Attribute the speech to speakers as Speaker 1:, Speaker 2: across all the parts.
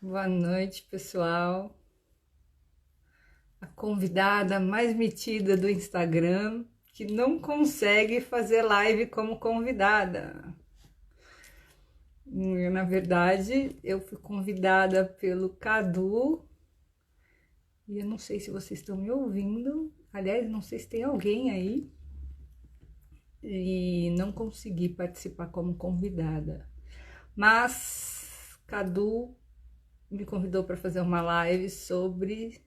Speaker 1: Boa noite, pessoal. A convidada mais metida do Instagram que não consegue fazer live como convidada. Na verdade, eu fui convidada pelo Cadu e eu não sei se vocês estão me ouvindo. Aliás, não sei se tem alguém aí e não consegui participar como convidada. Mas Cadu me convidou para fazer uma live sobre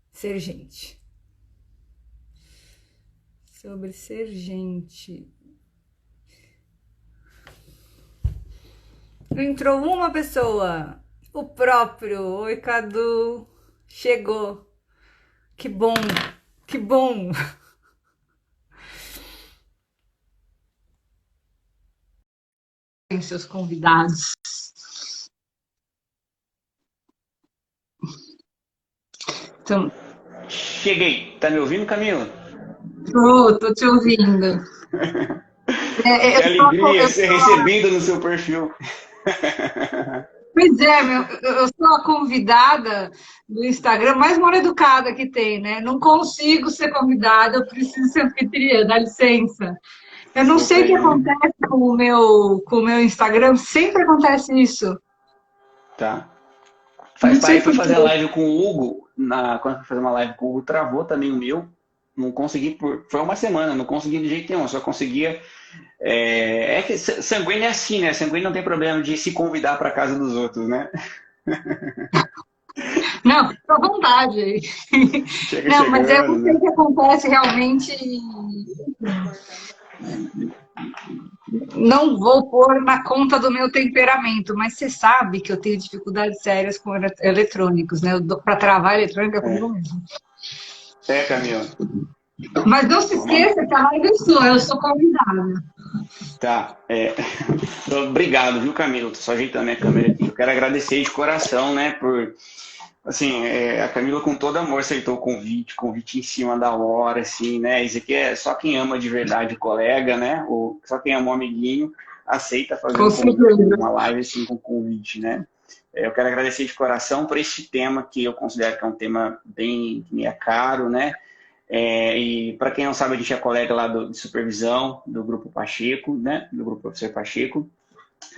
Speaker 1: ser gente. Sobre ser gente. Entrou uma pessoa, o próprio. Oi, Cadu. Chegou. Que bom, que bom. Tem seus convidados. Então,
Speaker 2: Cheguei. Tá me ouvindo, Camila?
Speaker 1: tô te ouvindo.
Speaker 2: Que
Speaker 1: Eu
Speaker 2: alegria
Speaker 1: eu
Speaker 2: ser
Speaker 1: sou,
Speaker 2: recebida no seu perfil.
Speaker 1: pois é, eu sou a convidada do Instagram mais mal educada que tem, né? Não consigo ser convidada, eu preciso ser anfitriã, dá licença. Eu não sei o
Speaker 2: Super,
Speaker 1: que
Speaker 2: né?
Speaker 1: acontece com o meu Instagram, sempre acontece isso.
Speaker 2: Tá.
Speaker 1: Não
Speaker 2: Parei
Speaker 1: sei
Speaker 2: pra
Speaker 1: por quê.
Speaker 2: fazer a live com o Hugo. Quando eu fui fazer uma live com o Hugo, travou também o meu. Não consegui foi uma semana, não consegui de jeito nenhum. Só conseguia. É que sanguíneo é assim, né? Sanguíneo não tem problema de se convidar pra casa dos outros, né?
Speaker 1: Não, fica à vontade.
Speaker 2: Chega
Speaker 1: Não, mas eu
Speaker 2: chegando,
Speaker 1: não sei o
Speaker 2: né?
Speaker 1: que acontece realmente. Não vou pôr na conta do meu temperamento, mas você sabe que eu tenho dificuldades sérias com eletrônicos, né? Para travar eletrônica é comigo
Speaker 2: É,
Speaker 1: mesmo.
Speaker 2: Camila.
Speaker 1: Mas não se
Speaker 2: Vamos.
Speaker 1: esqueça que a live é eu sou convidada.
Speaker 2: Tá. Obrigado, viu, Camila? Tô só ajeitando minha câmera aqui. Eu quero agradecer de coração, né, por assim, a Camila com todo amor aceitou convite em cima da hora, assim, né? Isso aqui é só quem ama de verdade o colega, né? Ou só quem ama o amiguinho aceita fazer
Speaker 1: Com certeza.
Speaker 2: uma live assim com convite, né? Eu quero agradecer de coração por este tema que eu considero que é um tema bem que me é caro, né? E para quem não sabe, a gente é colega lá de supervisão do Grupo Pacheco, né? Do Grupo Professor Pacheco.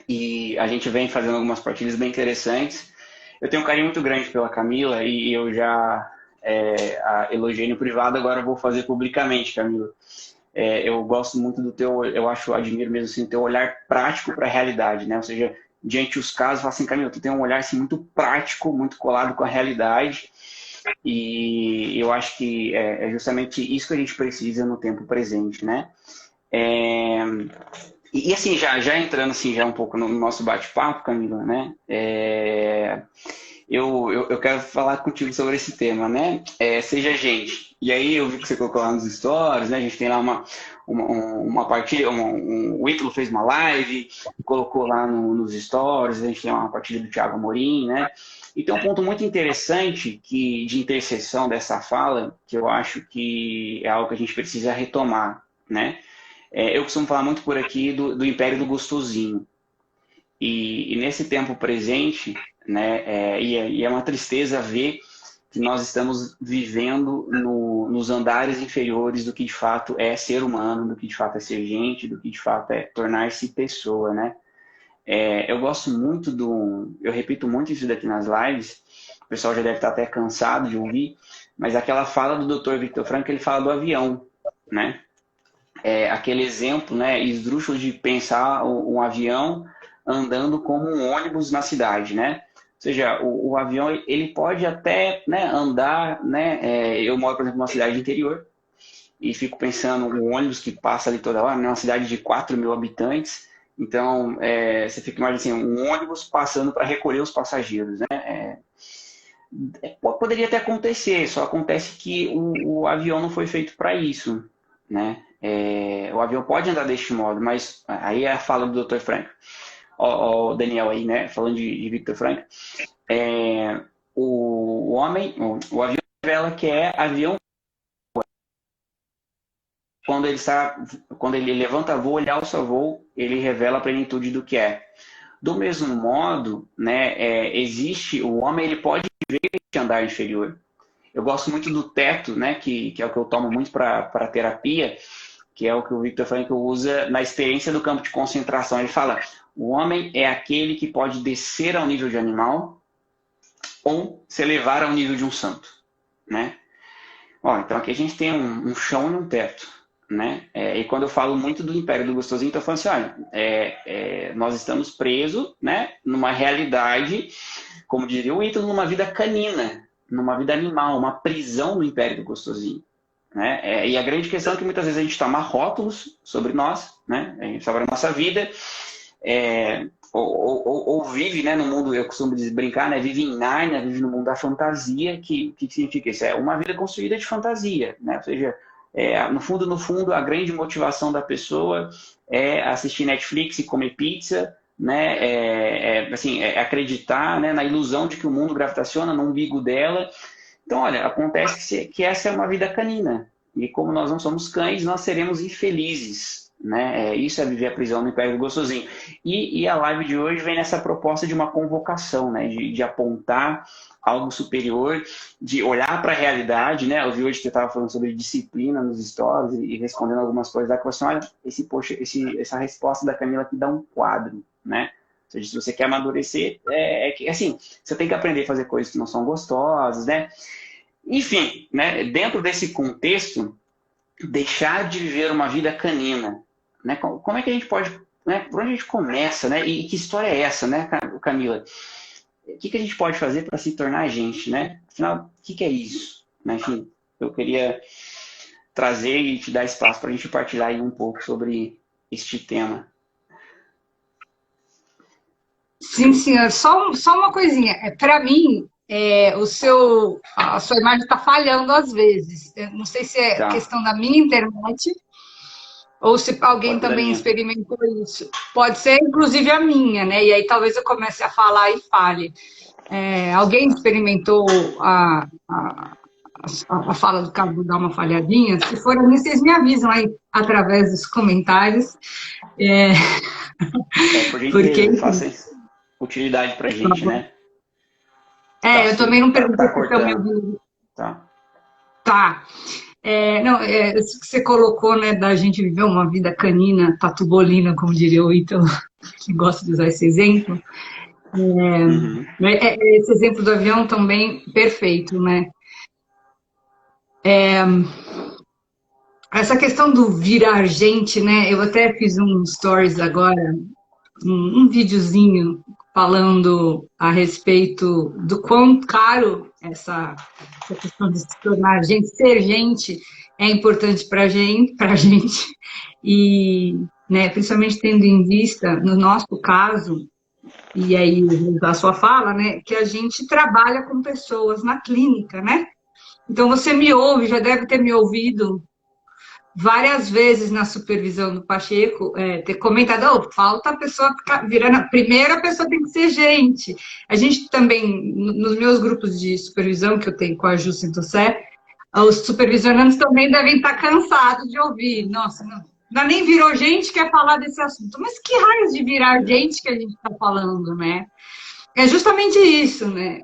Speaker 2: E a gente vem fazendo algumas partilhas bem interessantes. Eu tenho um carinho muito grande pela Camila e eu já a elogiei no privado, agora eu vou fazer publicamente, Camila. Eu gosto muito do teu, eu acho, admiro mesmo assim, o teu olhar prático para a realidade, né? Ou seja, diante dos casos, fala assim, Camila, tu tem um olhar assim, muito prático, muito colado com a realidade e eu acho que é justamente isso que a gente precisa no tempo presente, né? É, assim, já entrando assim, já um pouco no nosso bate-papo, Camila, né? Eu quero falar contigo sobre esse tema, né? Seja gente. E aí eu vi que você colocou lá nos stories, né? A gente tem lá uma partida, o Ítalo fez uma live, colocou lá nos stories, a gente tem uma partida do Thiago Amorim, né? E tem um ponto muito interessante de interseção dessa fala, que eu acho que é algo que a gente precisa retomar, né? Eu costumo falar muito por aqui do Império do Gostosinho. E nesse tempo presente, né, e é uma tristeza ver que nós estamos vivendo nos andares inferiores do que de fato é ser humano, do que de fato é ser gente, do que de fato é tornar-se pessoa, né? Eu gosto muito eu repito muito isso daqui nas lives, o pessoal já deve estar até cansado de ouvir, mas aquela fala do Dr. Victor Frankl, ele fala do avião, né? Aquele exemplo, né, esdrúxulo de pensar um avião andando como um ônibus na cidade, né? Ou seja, o avião ele pode até, né, andar, né? Eu moro, por exemplo, numa cidade interior e fico pensando um ônibus que passa ali toda hora, numa cidade de 4.000 habitantes. Então, você fica imaginando assim, um ônibus passando para recolher os passageiros, né? Poderia até acontecer, só acontece que o avião não foi feito para isso, né? O avião pode andar deste modo, mas aí é a fala do Dr. Frank, o Daniel aí, né? Falando de Victor Frank, é, o avião revela que é avião quando ele levanta voo, ele alça voo, ele revela a plenitude do que é. Do mesmo modo, né, o homem ele pode viver este andar inferior. Eu gosto muito do teto, né, que é o que eu tomo muito para terapia, que é o que o Victor Frankl usa na experiência do campo de concentração. Ele fala, o homem é aquele que pode descer ao nível de animal ou se elevar ao nível de um santo, né? Ó, então aqui a gente tem um chão e um teto, né? E quando eu falo muito do Império do Gostosinho, estou falando assim, olha, nós estamos presos, né, numa realidade, como diria o Ítalo, numa vida canina, numa vida animal, uma prisão do Império do Gostosinho. Né? E a grande questão é que muitas vezes a gente toma rótulos sobre nós, né? Sobre a nossa vida, ou vive, né, no mundo, eu costumo brincar, né, vive em Nárnia, vive no mundo da fantasia, que significa isso? É uma vida construída de fantasia, né? Ou seja, no fundo, a grande motivação da pessoa é assistir Netflix e comer pizza, né? Acreditar, né, na ilusão de que o mundo gravitaciona no umbigo dela. Então, olha, acontece que essa é uma vida canina. E como nós não somos cães, nós seremos infelizes. Né? Isso é viver a prisão no Império do Gostosinho. E a live de hoje vem nessa proposta de uma convocação, né? De apontar algo superior, de olhar para a realidade. Né? Eu vi hoje que você estava falando sobre disciplina nos stories e respondendo algumas coisas lá, que você olha, essa resposta da Camila aqui dá um quadro. Né? Ou seja, se você quer amadurecer, assim, você tem que aprender a fazer coisas que não são gostosas, né? Enfim, né? Dentro desse contexto, deixar de viver uma vida canina, né? Como é que a gente pode, né? Por onde a gente começa, né? E que história é essa, né, Camila? O que a gente pode fazer para se tornar a gente, né? Afinal, o que é isso? Né? Enfim, eu queria trazer e te dar espaço para a gente partilhar aí um pouco sobre este tema.
Speaker 1: Sim, senhor. Só uma coisinha. Para mim, a sua imagem está falhando às vezes. Eu não sei se é questão da minha internet ou se alguém também experimentou isso. Pode ser, inclusive, a minha, né? E aí talvez eu comece a falar e fale. Alguém experimentou a fala do Cabo dar uma falhadinha? Se for a minha, vocês me avisam aí através dos comentários.
Speaker 2: Por gentileza, faça utilidade pra gente, né?
Speaker 1: Eu também não perguntei se estão me ouvindo. Tá. Isso que você colocou, né, da gente viver uma vida canina, tatubolina, como diria o Ítalo, que gosta de usar esse exemplo. Esse exemplo do avião também, perfeito, né? Essa questão do virar gente, né? Eu até fiz um stories agora, um videozinho falando a respeito do quão caro essa questão de se tornar gente, ser gente, é importante para a gente, e, né, principalmente tendo em vista, no nosso caso, e aí a sua fala, né, que a gente trabalha com pessoas na clínica, né? Então você me ouve, já deve ter me ouvido várias vezes na supervisão do Pacheco, ter comentado, falta a pessoa ficar virando, a primeira pessoa tem que ser gente. A gente também, nos meus grupos de supervisão que eu tenho com a Ju Sintossé, os supervisionantes também devem estar cansados de ouvir. Nossa, não nem virou gente que quer falar desse assunto. Mas que raio de virar gente que a gente está falando, né? É justamente isso, né?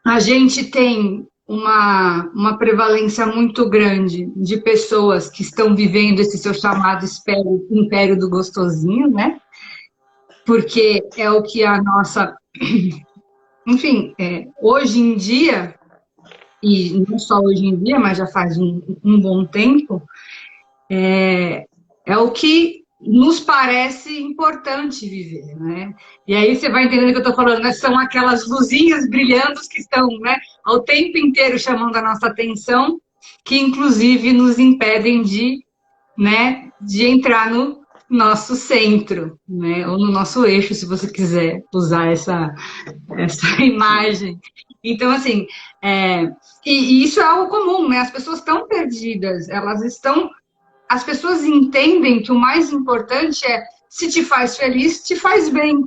Speaker 1: A gente tem uma prevalência muito grande de pessoas que estão vivendo esse seu chamado império do gostosinho, né? Porque é o que a nossa... Enfim, hoje em dia, e não só hoje em dia, mas já faz um bom tempo, é o que nos parece importante viver, né? E aí você vai entendendo o que eu estou falando, né? São aquelas luzinhas brilhando que estão, né, ao tempo inteiro chamando a nossa atenção, que inclusive nos impedem de, né, de entrar no nosso centro, né? Ou no nosso eixo, se você quiser usar essa imagem. Então, assim, e isso é algo comum, né? As pessoas estão perdidas, as pessoas entendem que o mais importante é, se te faz feliz, te faz bem.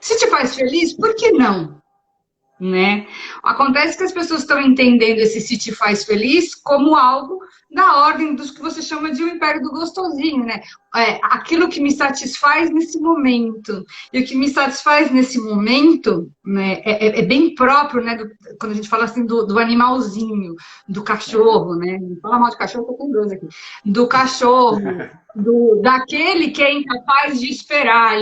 Speaker 1: Se te faz feliz, por que não? né? Acontece que as pessoas estão entendendo esse se te faz feliz como algo da ordem dos que você chama de o império do gostosinho, né? Aquilo que me satisfaz nesse momento. E o que me satisfaz nesse momento, né, é bem próprio, né? Quando a gente fala assim do animalzinho, do cachorro, né? Não fala mal de cachorro, eu tô com dois aqui. Do cachorro, daquele que é incapaz de esperar,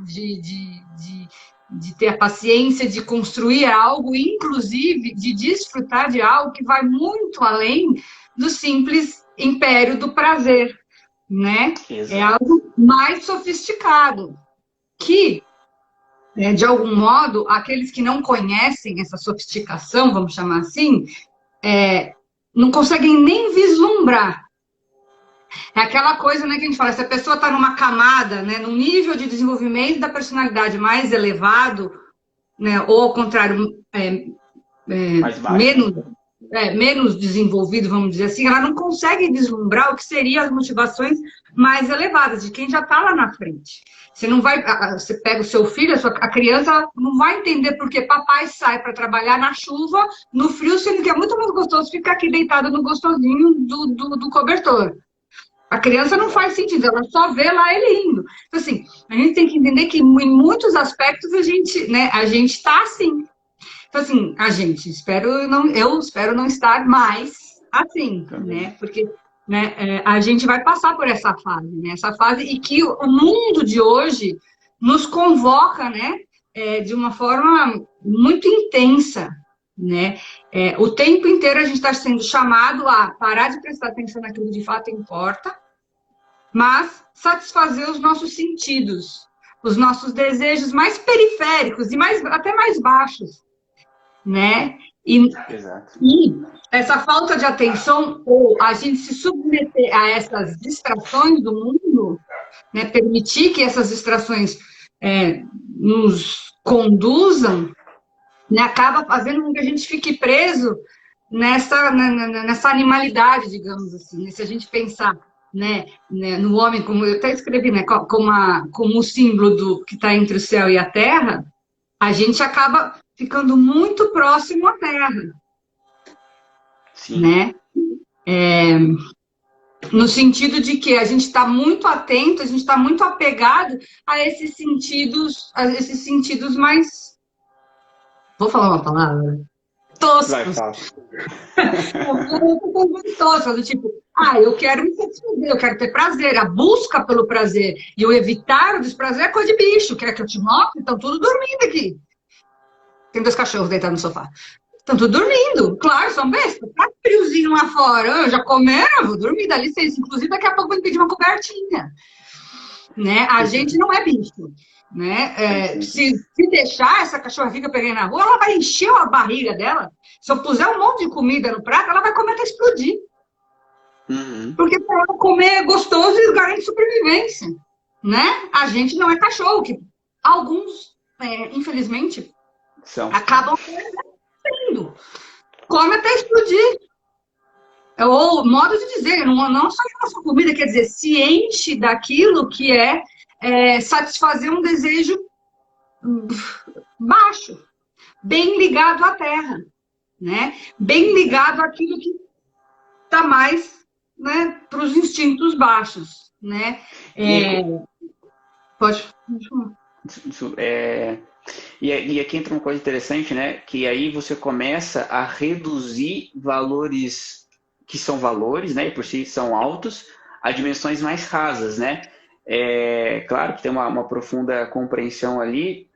Speaker 1: de ter a paciência de construir algo, inclusive de desfrutar de algo que vai muito além do simples império do prazer, né?
Speaker 2: Exato.
Speaker 1: É algo mais sofisticado, que, de algum modo, aqueles que não conhecem essa sofisticação, vamos chamar assim, não conseguem nem vislumbrar. É aquela coisa, né, que a gente fala, se a pessoa está numa camada, né, num nível de desenvolvimento da personalidade mais elevado, né, ou ao contrário,
Speaker 2: Mais baixo.
Speaker 1: menos desenvolvido, vamos dizer assim, ela não consegue vislumbrar o que seriam as motivações mais elevadas de quem já está lá na frente. Você não vai, você pega o seu filho, a criança não vai entender porque papai sai para trabalhar na chuva, no frio, sendo que é muito mais gostoso ficar aqui deitado no gostosinho do cobertor. A criança não faz sentido, ela só vê lá ele indo. Então, assim, a gente tem que entender que em muitos aspectos a gente está assim. Então, assim, eu espero não estar mais assim, né? Porque a gente vai passar por essa fase, né? Essa fase e que o mundo de hoje nos convoca, né? De uma forma muito intensa, né? O tempo inteiro a gente está sendo chamado a parar de prestar atenção naquilo que de fato importa, mas satisfazer os nossos sentidos, os nossos desejos mais periféricos e até mais baixos, né? E essa falta de atenção, ou a gente se submeter a essas distrações do mundo, né? Permitir que essas distrações nos conduzam, né? Acaba fazendo com que a gente fique preso nessa animalidade, digamos assim, né? Se a gente pensar, né, no homem, como eu até escrevi, né, como o símbolo que está entre o céu e a terra, a gente acaba ficando muito próximo à terra.
Speaker 2: Sim.
Speaker 1: Né? No sentido de que a gente está muito atento, a gente está muito apegado a esses sentidos mais... Vou falar uma palavra? Toscos.
Speaker 2: Vai, fala.
Speaker 1: Tosca, do tipo, eu quero me satisfazer, eu quero ter prazer, a busca pelo prazer e o evitar o desprazer é coisa de bicho. Quer que eu te mostre? Estão tudo dormindo aqui. Tem 2 cachorros deitados no sofá. Estão tudo dormindo. Claro, são bestas. Tá friozinho lá fora. Eu já comeram, vou dormir, dá licença. Inclusive, daqui a pouco vou pedir uma cobertinha. Né? A gente não é bicho. Né? Se deixar, essa cachorra fica pegando na rua, ela vai encher a barriga dela. Se eu puser um monte de comida no prato, ela vai comer até explodir.
Speaker 2: Uhum.
Speaker 1: Porque para ela comer gostoso e garante sobrevivência. Né? A gente não é cachorro, que alguns, infelizmente, acabam sendo. Come até explodir. Ou modo de dizer, não só a nossa comida, quer dizer, se enche daquilo que satisfazer um desejo baixo, bem ligado à terra, né? Bem ligado àquilo que está mais, né, para os instintos baixos, né? Pode falar.
Speaker 2: E aqui entra uma coisa interessante, né? Que aí você começa a reduzir valores que são valores, né? E por si são altos, a dimensões mais rasas, né? Claro que tem uma profunda compreensão ali,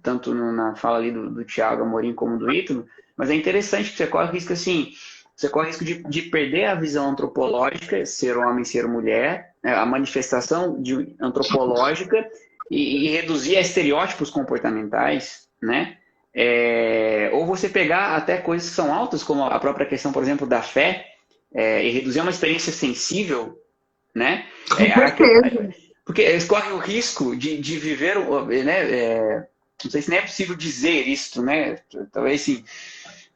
Speaker 2: tanto na fala ali do Tiago Amorim como do Ítalo, mas é interessante que você corre o risco assim, você corre o risco de perder a visão antropológica, ser homem, ser mulher, a manifestação antropológica e reduzir a estereótipos comportamentais, né? Ou você pegar até coisas que são altas, como a própria questão, por exemplo, da fé, e reduzir uma experiência sensível, né? Porque eles correm o risco de viver, né? Não sei se nem é possível dizer isso, né? Talvez sim,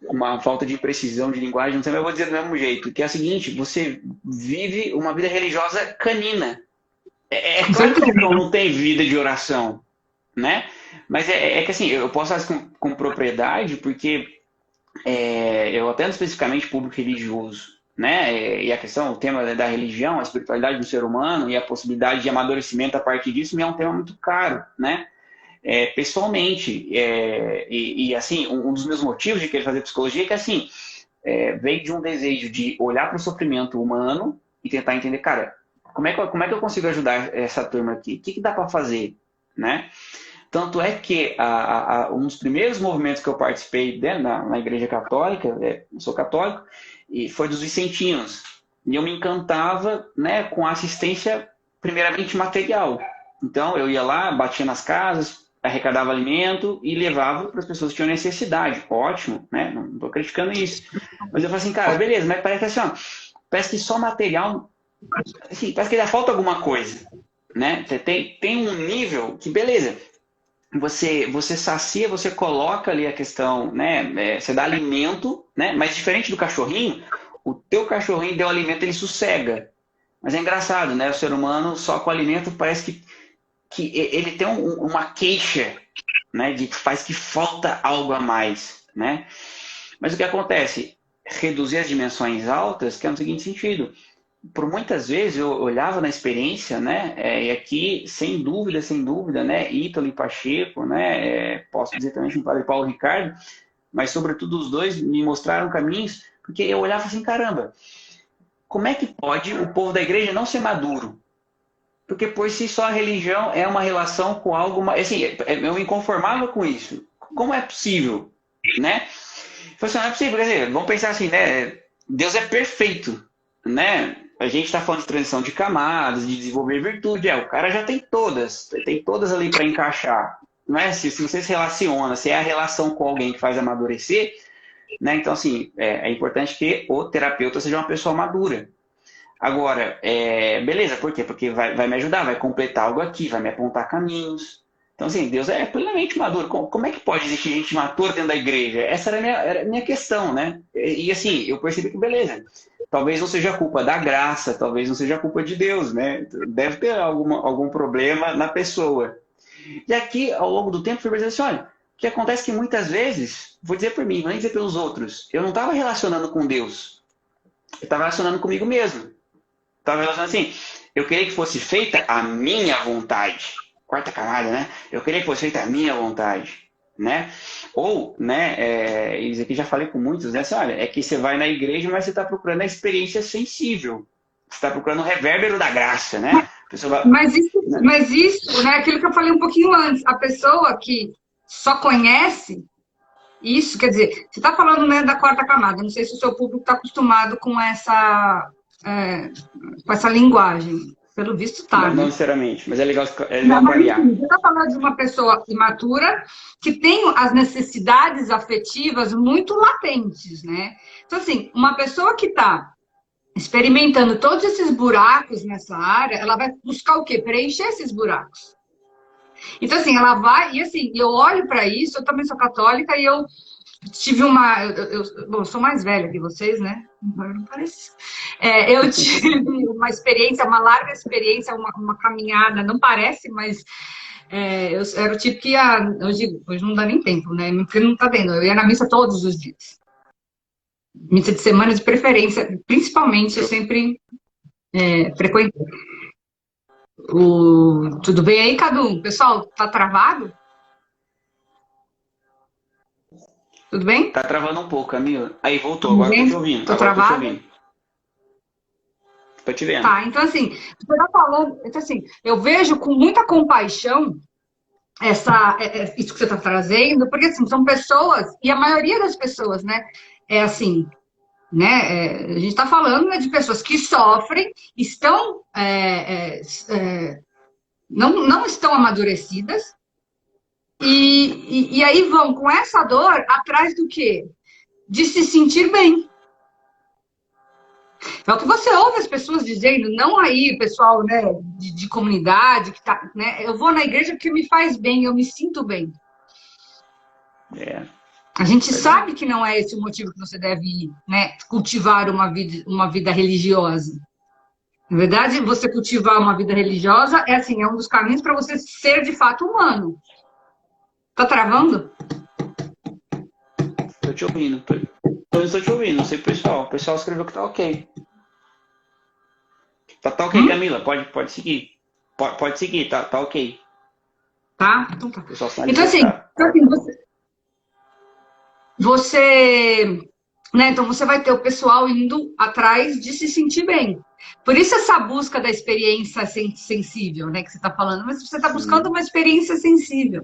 Speaker 2: uma falta de precisão de linguagem, não sei, mas eu vou dizer do mesmo jeito, que é o seguinte: você vive uma vida religiosa canina. Claro que não tem vida de oração, né? Mas que assim, eu posso falar isso com propriedade, porque eu atendo especificamente público religioso, né? E a questão, o tema da religião, a espiritualidade do ser humano e a possibilidade de amadurecimento a partir disso me é um tema muito caro, né? Pessoalmente, assim, um dos meus motivos de querer fazer psicologia é que assim, veio de um desejo de olhar para o sofrimento humano e tentar entender, cara, como é que eu consigo ajudar essa turma aqui? O que dá para fazer, né? Tanto é que um dos primeiros movimentos que eu participei na Igreja Católica, eu sou católico, e foi dos Vicentinos. E eu me encantava, né, com a assistência, primeiramente material. Então, eu ia lá, batia nas casas, arrecadava alimento e levava para as pessoas que tinham necessidade. Ótimo, né? Não estou criticando isso. Mas eu falei assim, cara, beleza, mas parece assim, ó, parece que só material, assim, parece que ainda falta alguma coisa, né? Tem um nível que, beleza, você sacia, você coloca ali a questão, né? Você dá alimento, né? Mas diferente do cachorrinho, o teu cachorrinho deu alimento, ele sossega. Mas é engraçado, né? O ser humano só com alimento parece que ele tem uma queixa, né? De que faz que falta algo a mais, né? Mas o que acontece? Reduzir as dimensões altas, que é no seguinte sentido. Por muitas vezes eu olhava na experiência, né? E aqui, sem dúvida, né? Ítalo e Pacheco, né? Posso dizer também o padre Paulo Ricardo, mas sobretudo os dois me mostraram caminhos, porque eu olhava assim, caramba, como é que pode o povo da igreja não ser maduro? Porque por si só a religião é uma relação com algo, assim, eu me conformava com isso. Como é possível, né? Falei assim, não é possível, quer dizer, vamos pensar assim, né? Deus é perfeito, né? A gente está falando de transição de camadas, de desenvolver virtude. O cara já tem todas ali para encaixar. Não é? Se você se relaciona, se é a relação com alguém que faz amadurecer, né? Então, assim, é importante que o terapeuta seja uma pessoa madura. Agora, beleza, por quê? Porque vai me ajudar, vai completar algo aqui, vai me apontar caminhos. Então, assim, Deus é plenamente maduro. Como é que pode existir gente madura dentro da igreja? Essa era a minha questão, né? E, assim, eu percebi que, beleza, talvez não seja culpa da graça, talvez não seja culpa de Deus, né? Deve ter algum problema na pessoa. E aqui, ao longo do tempo, fui percebendo assim, olha, o que acontece é que muitas vezes, vou dizer por mim, não vou dizer pelos outros, eu não estava relacionando com Deus, eu estava relacionando comigo mesmo. Estava relacionando assim, eu queria que fosse feita a minha vontade. Quarta camada, né? Eu queria que fosse feita a minha vontade, né? Ou, né, isso aqui já falei com muitos, né? Assim, olha, é que você vai na igreja, mas você está procurando a experiência sensível. Você está procurando o revérbero da graça, né? Vai,
Speaker 1: mas isso, né? Aquilo que eu falei um pouquinho antes, a pessoa que só conhece isso, quer dizer, você está falando, né, da quarta camada, não sei se o seu público está acostumado com essa linguagem. Pelo visto, tá.
Speaker 2: Não
Speaker 1: né?
Speaker 2: necessariamente, mas é legal variar.
Speaker 1: Você está falando de uma pessoa imatura que tem as necessidades afetivas muito latentes, né? Então, assim, uma pessoa que está experimentando todos esses buracos nessa área, ela vai buscar o quê? Preencher esses buracos. Então, assim, ela vai... E, assim, eu olho para isso, eu também sou católica e eu tive eu sou mais velha que vocês, né? Não parece. Eu tive uma experiência, uma larga experiência, uma caminhada, não parece, mas eu era o tipo que ia... Hoje não dá nem tempo, né? Porque não tá vendo. Eu ia na missa todos os dias. Missa de semana de preferência, principalmente, eu sempre frequentei. Tudo bem aí, Cadu? Pessoal, tá travado? Tudo bem?
Speaker 2: Tá travando um pouco, amigo. Aí, voltou. Agora tô te ouvindo.
Speaker 1: Tô travado?
Speaker 2: Tô te vendo.
Speaker 1: Tá, então assim, você tá falando... Então assim, eu vejo com muita compaixão isso que você está trazendo, porque assim, são pessoas, e a maioria das pessoas, né, é assim, né, a gente está falando, né, de pessoas que sofrem, estão, não estão amadurecidas, e aí vão com essa dor atrás do quê? De se sentir bem. É o que você ouve as pessoas dizendo, não aí, pessoal, né, de comunidade, que tá, né, eu vou na igreja porque me faz bem, eu me sinto bem. A gente sabe que não é esse o motivo que você deve ir, né, cultivar uma vida religiosa. Na verdade, você cultivar uma vida religiosa é um dos caminhos para você ser de fato humano. Tá travando?
Speaker 2: Tô te ouvindo. Eu estou te ouvindo, não sei o pessoal. O pessoal escreveu que tá ok. Tá ok, Camila, pode seguir. Pode seguir, tá ok.
Speaker 1: Tá? Então tá.
Speaker 2: O pessoal
Speaker 1: Então,
Speaker 2: sinalizou que
Speaker 1: assim,
Speaker 2: tá.
Speaker 1: você, né, então você vai ter o pessoal indo atrás de se sentir bem. Por isso essa busca da experiência sensível, né, que você está falando, mas você está buscando
Speaker 2: Sim.
Speaker 1: uma experiência sensível,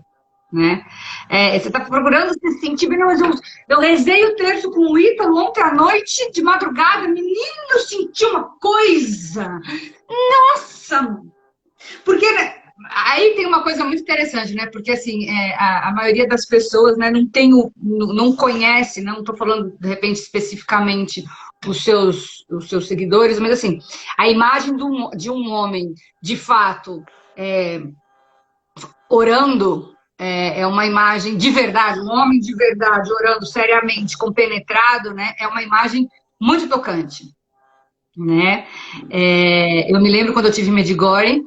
Speaker 1: né? Você está procurando se sentir bem. Não, mas eu rezei o terço com o Ítalo ontem à noite, de madrugada, menino, eu senti uma coisa. Nossa! Porque né, aí tem uma coisa muito interessante, né? Porque assim, a maioria das pessoas, né, não conhece, não estou falando de repente especificamente os seus seguidores, mas assim, a imagem de um homem de fato orando é uma imagem de verdade, um homem de verdade orando seriamente, compenetrado, né? É uma imagem muito tocante, né? Eu me lembro quando eu tive Medjugorje.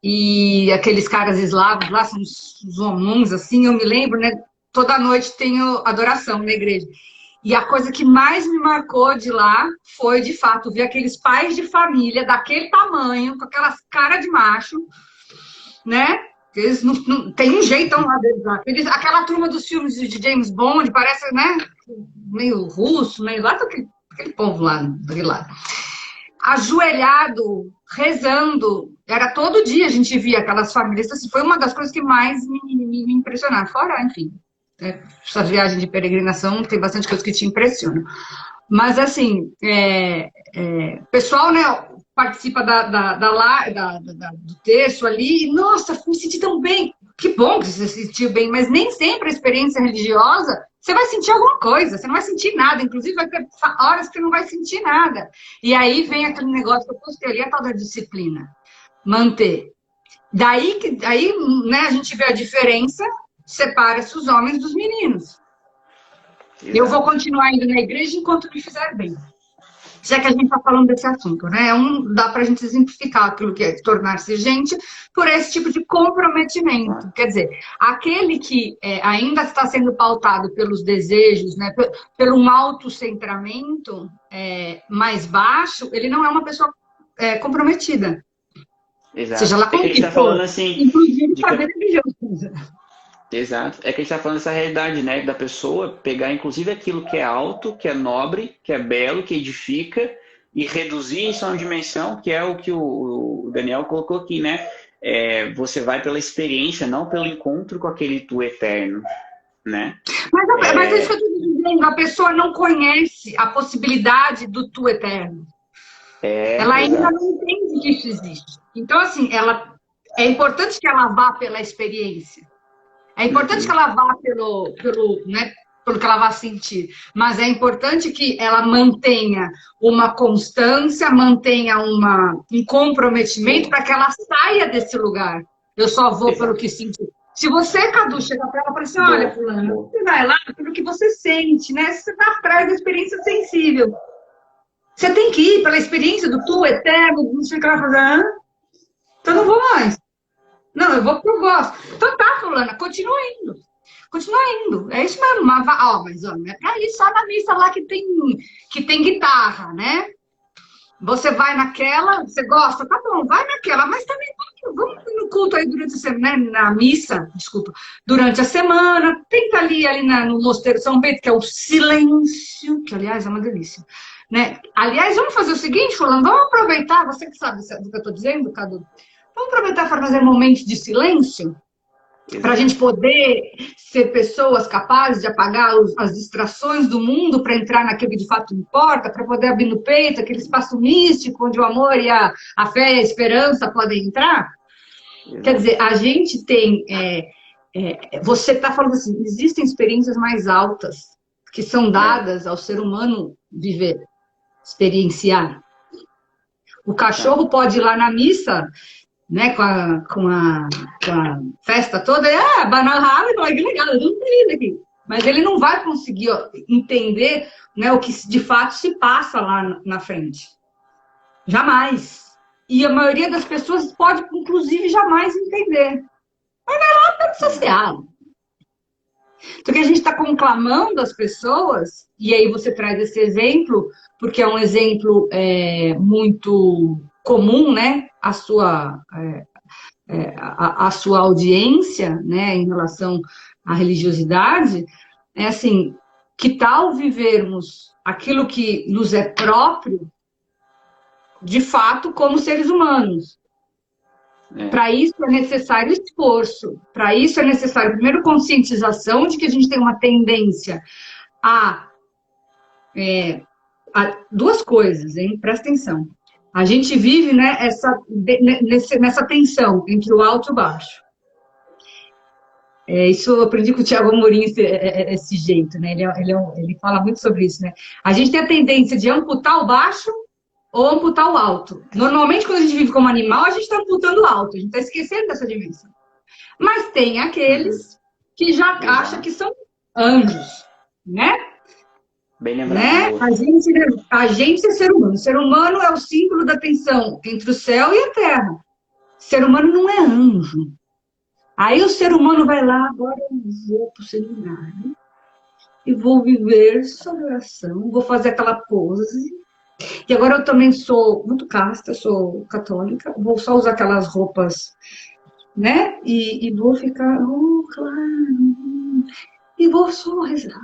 Speaker 1: E aqueles caras eslavos lá, são os homuns, assim, eu me lembro, né? Toda noite tenho adoração na igreja. E a coisa que mais me marcou de lá foi, de fato, ver aqueles pais de família daquele tamanho, com aquelas caras de macho, né? Eles não tem um jeitão lá deles lá. Aquela turma dos filmes de James Bond, parece, né? Meio russo, meio lá aquele povo lá, daquele lado. Ajoelhado, rezando. Era todo dia a gente via aquelas famílias. Assim, foi uma das coisas que mais me impressionaram. Fora, enfim, essa viagem de peregrinação tem bastante coisa que te impressiona. Mas, assim, o pessoal, né, participa do terço ali. E, nossa, me senti tão bem. Que bom que você se sentiu bem, mas nem sempre a experiência religiosa você vai sentir alguma coisa, você não vai sentir nada. Inclusive, vai ter horas que você não vai sentir nada. E aí vem aquele negócio que eu postei ali, a tal da disciplina. Manter. Daí, né, a gente vê a diferença, separa-se os homens dos meninos.
Speaker 2: Exato.
Speaker 1: Eu vou continuar indo na igreja enquanto me fizer bem. Já que a gente está falando desse assunto, né? Dá para a gente exemplificar aquilo que é tornar-se gente por esse tipo de comprometimento. Quer dizer, aquele que ainda está sendo pautado pelos desejos, né? Pelo um autocentramento mais baixo, ele não é uma pessoa comprometida.
Speaker 2: Exato.
Speaker 1: Seja lá
Speaker 2: É que
Speaker 1: com
Speaker 2: a
Speaker 1: o
Speaker 2: gente
Speaker 1: que
Speaker 2: tá
Speaker 1: for.
Speaker 2: falando assim.
Speaker 1: Inclusive saber religioso.
Speaker 2: Exato. É que a gente tá falando dessa realidade, né? Da pessoa pegar, inclusive, aquilo que é alto, que é nobre, que é belo, que edifica, e reduzir isso a uma dimensão, que é o que o Daniel colocou aqui, né? Você vai pela experiência, não pelo encontro com aquele tu eterno, né?
Speaker 1: Mas é isso que eu estou dizendo, a pessoa não conhece a possibilidade do tu eterno. Ela ainda
Speaker 2: exato.
Speaker 1: não entende que isso existe. Então, assim, é importante que ela vá pela experiência. É importante que ela vá pelo que ela vá sentir. Mas é importante que ela mantenha uma constância, mantenha um comprometimento para que ela saia desse lugar. Eu só vou pelo que senti. Se você, Cadu, chega para ela e fala assim, olha, fulana, você vai lá pelo que você sente, né? Você está atrás da experiência sensível. Você tem que ir pela experiência do tu eterno, não sei o que ela fazer, então não vou mais. Não, eu vou porque eu gosto. Então tá, fulana, continua indo. Continua indo. É isso mesmo. Mas não é pra ir só na missa lá que tem guitarra, né? Você vai naquela, você gosta, tá bom, vai naquela, mas também vamos no culto aí durante a semana, né? Na missa, desculpa, durante a semana, tenta ali no Mosteiro São Bento, que é o silêncio, que aliás é uma delícia. Né? Aliás, vamos fazer o seguinte, fulano, vamos aproveitar, você que sabe do que eu estou dizendo, Cadu, vamos aproveitar para fazer momentos de silêncio, para a gente poder ser pessoas capazes de apagar as distrações do mundo para entrar naquilo que de fato importa, para poder abrir no peito aquele espaço místico onde o amor e a fé e a esperança podem entrar. Quer dizer, a gente tem... você está falando assim, existem experiências mais altas que são dadas ao ser humano viver, experienciar. O cachorro pode ir lá na missa, né, com a festa toda, abanar o rabo e falar, que legal, eu tô feliz aqui. Mas ele não vai conseguir entender, né, o que de fato se passa lá na frente. Jamais. E a maioria das pessoas pode, inclusive, jamais entender. Mas vai lá para social. Então, que a gente está conclamando as pessoas, e aí você traz esse exemplo, porque é um exemplo muito comum, né? A sua audiência, né, em relação à religiosidade, é assim, que tal vivermos aquilo que nos é próprio, de fato, como seres humanos? Para isso é necessário esforço, para isso é necessário, primeiro, conscientização de que a gente tem uma tendência a, a duas coisas, hein? Presta atenção. A gente vive, né, nessa tensão entre o alto e o baixo. Isso eu aprendi com o Thiago Amorim, esse jeito, né? Ele fala muito sobre isso, né? A gente tem a tendência de amputar o baixo ou amputar o alto. Normalmente, quando a gente vive como animal, a gente está amputando o alto, a gente está esquecendo dessa dimensão. Mas tem aqueles que já acham que são anjos, né?
Speaker 2: Bem lembrado.
Speaker 1: Né? A gente é ser humano. O ser humano é o símbolo da tensão entre o céu e a terra. O ser humano não é anjo. Aí o ser humano vai lá, agora eu vou para o seminário e vou viver sob oração, vou fazer aquela pose. E agora eu também sou muito casta, sou católica, vou só usar aquelas roupas, né? E vou ficar, claro, e vou só rezar.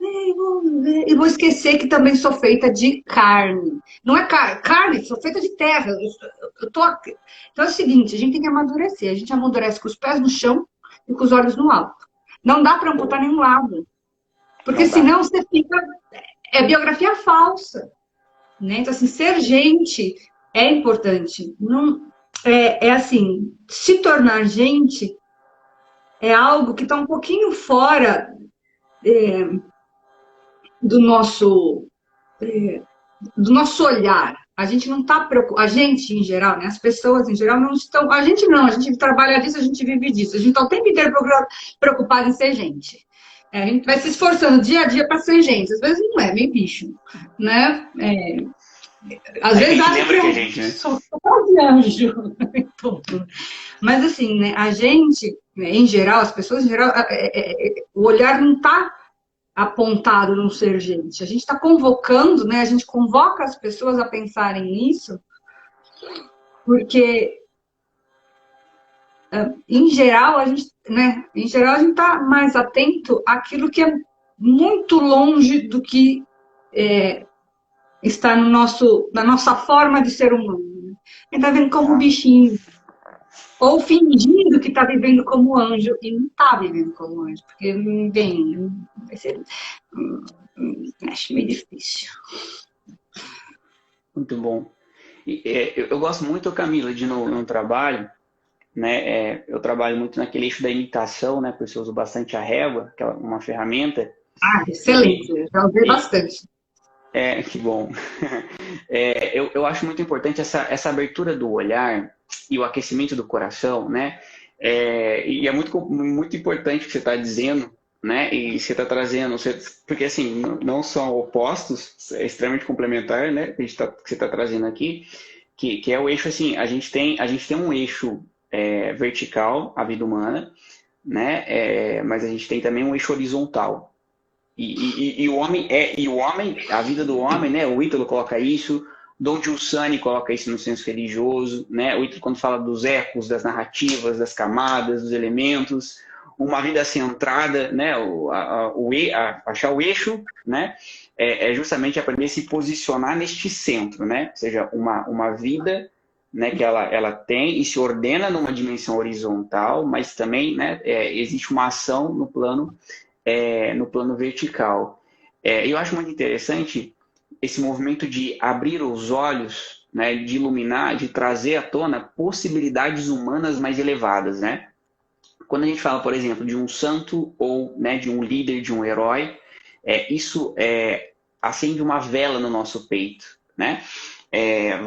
Speaker 1: E vou esquecer que também sou feita de carne. Não é carne, sou feita de terra. Eu tô aqui. Então é o seguinte, a gente tem que amadurecer. A gente amadurece com os pés no chão e com os olhos no alto. Não dá para amputar nenhum lado. Porque senão você fica... É biografia falsa. Né? Então, assim, ser gente é importante. Não, assim, se tornar gente é algo que está um pouquinho fora do nosso olhar. A gente não está preocupado, a gente em geral, né? As pessoas em geral não estão, a gente trabalha disso, a gente vive disso, a gente está o tempo inteiro preocupado em ser gente. A gente vai se esforçando dia a dia para ser gente, às vezes não é, meio bicho, né? Às vezes acho que
Speaker 2: a gente, né?
Speaker 1: Sou quase anjo. Mas assim, né? A gente, né, em geral, as pessoas em geral, o olhar não está apontado num ser gente. A gente está convocando, né? A gente convoca as pessoas a pensarem nisso, porque em geral a gente, né? Em geral a gente está mais atento àquilo que é muito longe do que está na nossa forma de ser humano. Né? A gente está vendo como um bichinho. Ou fingindo que está vivendo como anjo e não está vivendo como anjo, porque bem, vai ser, acho meio difícil.
Speaker 2: Muito bom. Eu gosto muito, Camila, de no trabalho, né? Eu trabalho muito naquele eixo da imitação, né? Porque eu uso bastante a régua, que é uma ferramenta.
Speaker 1: Excelente, já usei bastante.
Speaker 2: Que bom. Eu acho muito importante essa abertura do olhar e o aquecimento do coração, né? E é muito importante o que você está dizendo, né? E você está trazendo, porque assim, não são opostos, é extremamente complementar, né? Que você está trazendo aqui, que é o eixo assim, a gente tem um eixo vertical, a vida humana, né? Mas a gente tem também um eixo horizontal. E o homem a vida do homem, né? O Ítalo coloca isso, Dom Giussani coloca isso no senso religioso, né? O Ítalo, quando fala dos ecos, das narrativas, das camadas, dos elementos, uma vida centrada, né? Achar o eixo, né? É justamente aprender a se posicionar neste centro, né? Ou seja, uma vida, né? Que ela tem e se ordena numa dimensão horizontal, mas também, né? Existe uma ação no plano vertical. Eu acho muito interessante esse movimento de abrir os olhos, né, de iluminar, de trazer à tona possibilidades humanas mais elevadas, né? Quando a gente fala, por exemplo, de um santo ou, né, de um líder, de um herói, isso acende uma vela no nosso peito, né?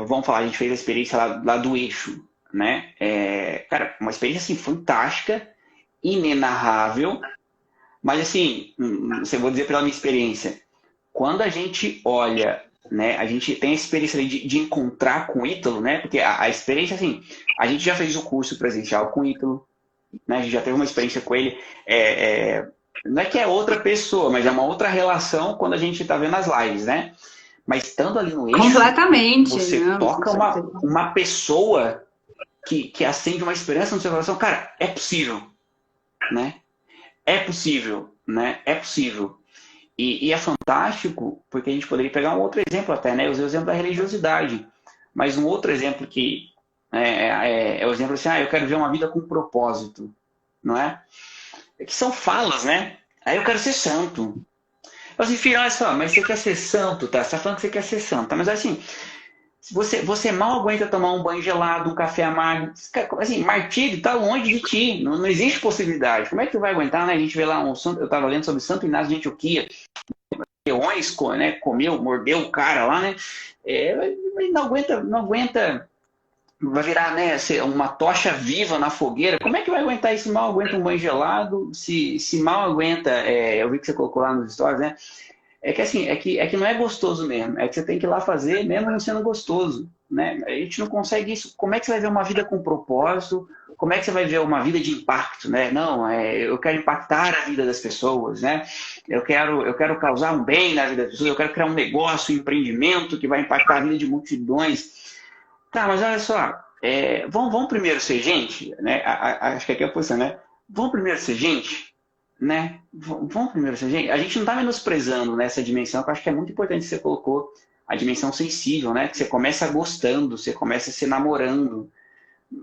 Speaker 2: Vamos falar, a gente fez a experiência lá do eixo, né? Cara, uma experiência assim fantástica, inenarrável. Mas assim, vou dizer pela minha experiência, quando a gente olha, né, a gente tem a experiência de encontrar com o Ítalo, né, porque a experiência, assim, a gente já fez o curso presencial com o Ítalo, né, a gente já teve uma experiência com ele não é que é outra pessoa, mas é uma outra relação quando a gente está vendo as lives, né? Mas estando ali no eixo,
Speaker 1: Completamente,
Speaker 2: você
Speaker 1: não, com
Speaker 2: toca
Speaker 1: certeza.
Speaker 2: uma pessoa que acende uma esperança no seu coração. Cara, é possível, né? É possível, né? É possível. E é fantástico, porque a gente poderia pegar um outro exemplo até, né? Eu usei o exemplo da religiosidade. Mas um outro exemplo que é o exemplo assim, eu quero ver uma vida com propósito, não é? Que são falas, né? Aí eu quero ser santo. Eu assim, filho, olha só, mas você quer ser santo, tá? Você tá falando que você quer ser santo, tá? Mas assim, você mal aguenta tomar um banho gelado, um café amargo. Assim, martírio tá longe de ti. Não existe possibilidade. Como é que tu vai aguentar, né? A gente vê lá um santo, eu tava lendo sobre Santo Inácio de Antioquia, leões, né? Comeu, mordeu o cara lá, né? Não aguenta, não aguenta. Vai virar, né, uma tocha viva na fogueira. Como é que vai aguentar isso? Mal aguenta um banho gelado? Se mal aguenta, eu vi que você colocou lá nos stories, né? É que assim, é que não é gostoso mesmo. É que você tem que ir lá fazer mesmo não sendo gostoso, né? A gente não consegue isso. Como é que você vai ver uma vida com propósito? Como é que você vai ver uma vida de impacto, né? Não, eu quero impactar a vida das pessoas, né? Eu quero causar um bem na vida das pessoas. Eu quero criar um negócio, um empreendimento que vai impactar a vida de multidões. Tá, mas olha só, vamos primeiro ser gente, né? Acho que aqui é a posição, né? Vamos primeiro ser gente, né? Vamos primeiro ser gente. A gente não está menosprezando nessa dimensão, que eu acho que é muito importante que você colocou a dimensão sensível, né? Que você começa gostando, você começa se namorando.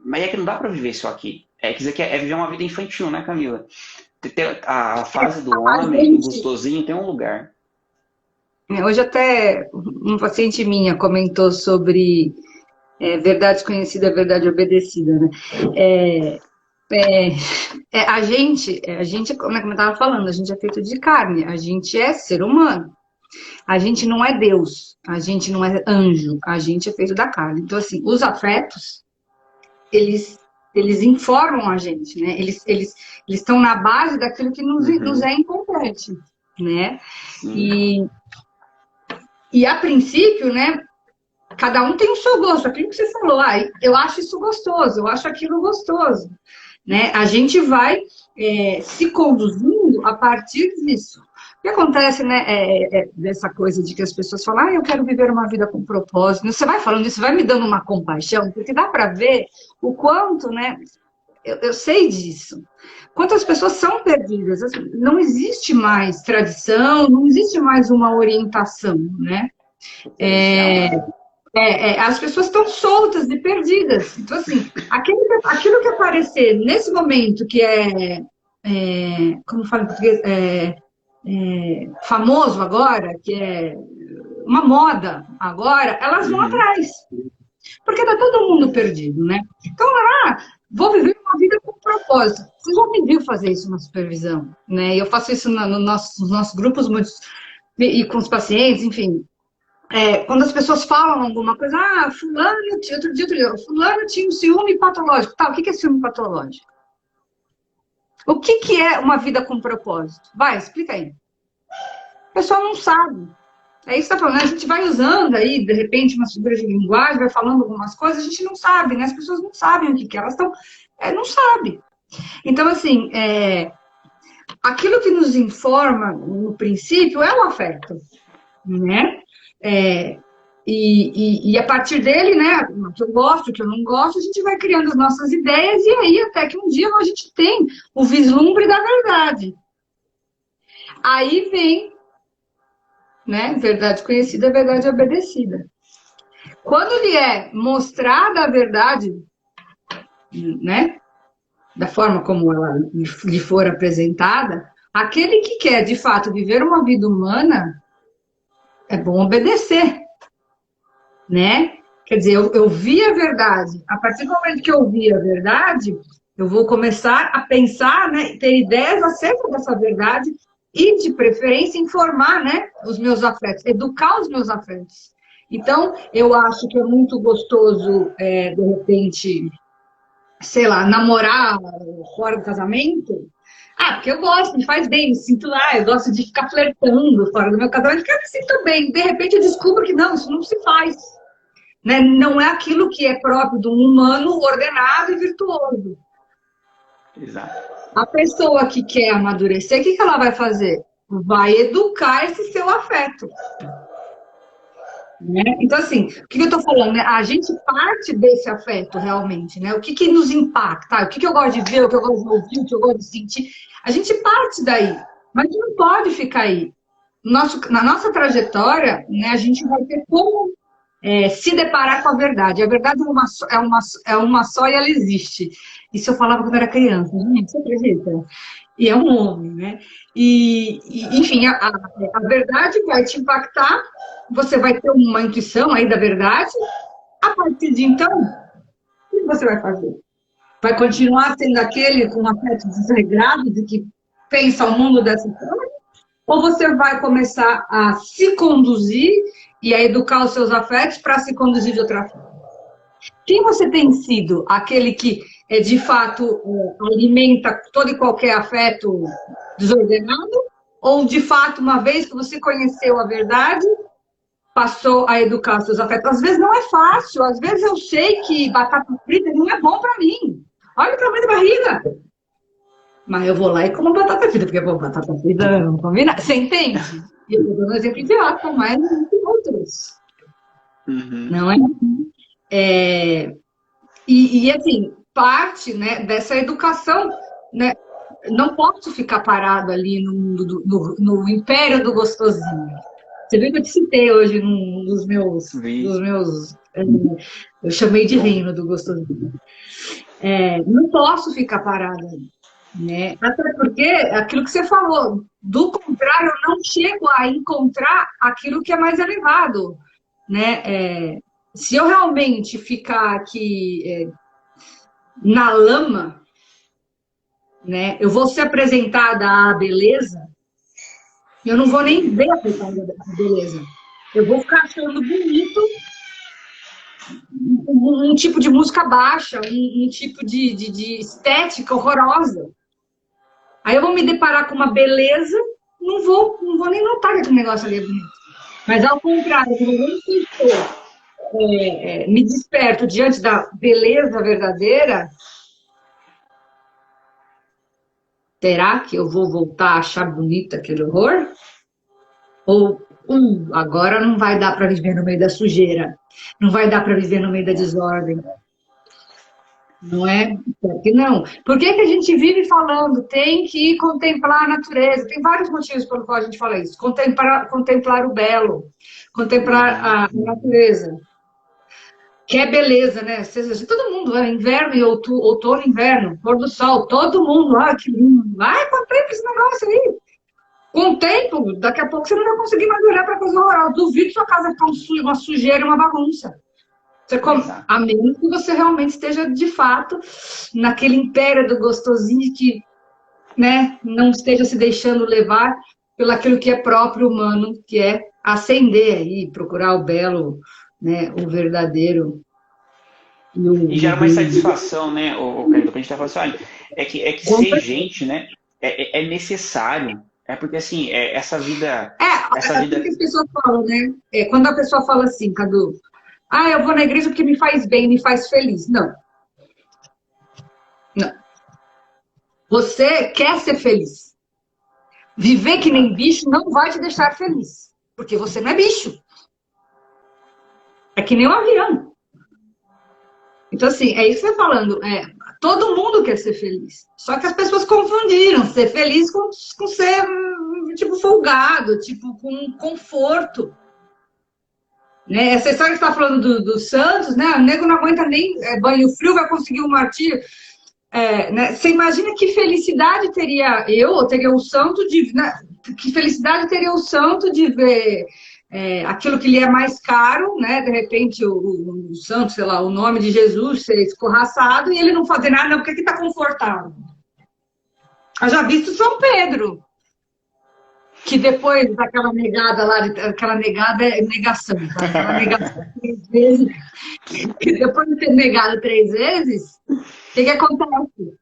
Speaker 2: Mas é que não dá para viver isso aqui. É quer dizer que é viver uma vida infantil, né, Camila? A fase do
Speaker 1: A
Speaker 2: homem, do
Speaker 1: gente,
Speaker 2: gostosinho, tem um lugar.
Speaker 1: hoje até um paciente minha comentou sobre verdade conhecida, verdade obedecida, né? É, é, a gente, como eu estava falando, a gente é feito de carne, a gente é ser humano, a gente não é Deus, a gente não é anjo, a gente é feito da carne. Então, assim, os afetos, eles, eles informam a gente, né? Eles estão na base daquilo que nos
Speaker 2: Uhum,
Speaker 1: é importante, né?
Speaker 2: sim.
Speaker 1: E, e a princípio, né? Cada um tem o seu gosto, aquilo que você falou, eu acho isso gostoso, eu acho aquilo gostoso, né? A gente vai se conduzindo a partir disso. O que acontece, né, dessa coisa de que as pessoas falam, eu quero viver uma vida com propósito. Você vai falando isso, vai me dando uma compaixão, porque dá para ver o quanto, né, eu sei disso. Quantas pessoas são perdidas, assim, não existe mais tradição, não existe mais uma orientação, né?
Speaker 2: Referencial, né?
Speaker 1: As pessoas estão soltas e perdidas. Então, assim, aquilo que aparecer nesse momento que como fala em português, famoso agora, que é uma moda agora, elas vão
Speaker 2: Uhum.
Speaker 1: atrás. Porque está todo mundo perdido, né? Então, vou viver uma vida com propósito. Você já me viu fazer isso na supervisão, né? Eu faço isso nos nossos grupos e com os pacientes, enfim. Quando as pessoas falam alguma coisa, fulano tinha um ciúme patológico. Tá, o que é ciúme patológico? O que é uma vida com propósito? Vai, explica aí. O pessoal não sabe. É isso que está falando, né? A gente vai usando aí, de repente, uma figura de linguagem, vai falando algumas coisas, a gente não sabe, né? As pessoas não sabem o que elas estão. Não sabe. Então, assim, aquilo que nos informa no princípio é o afeto, né? É, a partir dele, né, o que eu gosto, o que eu não gosto, a gente vai criando as nossas ideias e aí até que um dia a gente tem o vislumbre da verdade. Aí vem, né, verdade conhecida, verdade obedecida. Quando lhe é mostrada a verdade, né, da forma como ela lhe for apresentada, aquele que quer de fato viver uma vida humana, é bom obedecer, né? Quer dizer, eu vi a verdade. A partir do momento que eu vi a verdade, eu vou começar a pensar, né, ter ideias acerca dessa verdade e, de preferência, informar, né, os meus afetos, educar os meus afetos. Então, eu acho que é muito gostoso, de repente, sei lá, namorar fora do casamento. Porque eu gosto, me faz bem, me sinto lá, eu gosto de ficar flertando fora do meu casamento, porque eu me sinto bem. De repente eu descubro que não, isso não se faz. Né? Não é aquilo que é próprio de um humano ordenado e virtuoso.
Speaker 2: Exato.
Speaker 1: A pessoa que quer amadurecer, o que ela vai fazer? Vai educar esse seu afeto. Né? Então, assim, o que eu estou falando? Né? A gente parte desse afeto realmente, né? O que nos impacta? O que eu gosto de ver, o que eu gosto de ouvir, o que eu gosto de sentir? A gente parte daí, mas não pode ficar aí. Na nossa trajetória, né, a gente vai ter como se deparar com a verdade. A verdade é uma só e ela existe. Isso eu falava quando era criança. Gente, você acredita? E é um homem, né? Enfim, a verdade vai te impactar, você vai ter uma intuição aí da verdade. A partir de então, o que você vai fazer? Vai continuar sendo aquele com um afeto desregrado de que pensa o mundo dessa forma? Ou você vai começar a se conduzir e a educar os seus afetos para se conduzir de outra forma? Quem você tem sido? Aquele que, de fato, alimenta todo e qualquer afeto desordenado? Ou, de fato, uma vez que você conheceu a verdade, passou a educar os seus afetos? Às vezes não é fácil, às vezes eu sei que batata frita não é bom para mim. Olha o tamanho da barriga. Mas eu vou lá e como batata frita, porque batata frita não combina. Você entende? E eu estou dando um exemplo idiota, mas tem outros.
Speaker 2: Uhum.
Speaker 1: Não é? E assim, parte, né, dessa educação, né? Não posso ficar parado ali no império do gostosinho. Você viu que eu te citei hoje num dos meus eu chamei de reino do gostosinho. Não posso ficar parado ali. Né? Até porque, aquilo que você falou, do contrário, eu não chego a encontrar aquilo que é mais elevado. Né? Se eu realmente ficar aqui na lama, né, eu vou ser apresentada à beleza, eu não vou nem ver a beleza. Eu vou ficar achando bonito um tipo de música baixa, um tipo de estética horrorosa. Aí eu vou me deparar com uma beleza, não vou nem notar que aquele negócio ali é bonito. Mas ao contrário, quando eu me desperto diante da beleza verdadeira, será que eu vou voltar a achar bonito aquele horror? Ou, agora não vai dar para viver no meio da sujeira, não vai dar para viver no meio da desordem. Não é? Porque não. Por que a gente vive falando tem que contemplar a natureza? Tem vários motivos pelo qual a gente fala isso. Contemplar o belo, contemplar a natureza. Que é beleza, né? Todo mundo, inverno e outono, inverno, pôr do sol, todo mundo, que lindo. Contempla esse negócio aí. Com o tempo, daqui a pouco você não vai conseguir mais olhar para coisa horrorosa. Duvido que sua casa ficar uma sujeira, uma bagunça. A menos que você realmente esteja, de fato, naquele império do gostosinho que, né, não esteja se deixando levar pelo aquilo que é próprio humano, que é ascender aí, procurar o belo, né, o verdadeiro.
Speaker 2: E gera mais satisfação, né, o Caio, que a gente tá falando assim, olha, é que ser gente, né, é necessário. É porque, assim, essa vida...
Speaker 1: Essa vida que as pessoas falam, né? Quando a pessoa fala assim, Cadu, eu vou na igreja porque me faz bem, me faz feliz. Não. Não. Você quer ser feliz. Viver que nem bicho não vai te deixar feliz. Porque você não é bicho. É que nem um avião. Então, assim, é isso que eu tô falando. Todo mundo quer ser feliz. Só que as pessoas confundiram ser feliz com ser, tipo, folgado, tipo, com conforto. Né? Essa história que você está falando do Santos, né? O nego não aguenta nem banho frio, vai conseguir um martírio. Né? Você imagina que felicidade teria ou teria o santo de... Né? Que felicidade teria o santo de ver aquilo que lhe é mais caro, né? De repente o santo, sei lá, o nome de Jesus ser escorraçado e ele não fazer nada, não, porque que está confortável. Eu já visto São Pedro, que depois daquela negada lá, aquela negada é negação, tá? Aquela negação 3 vezes, que depois de ter negado 3 vezes, o que acontece?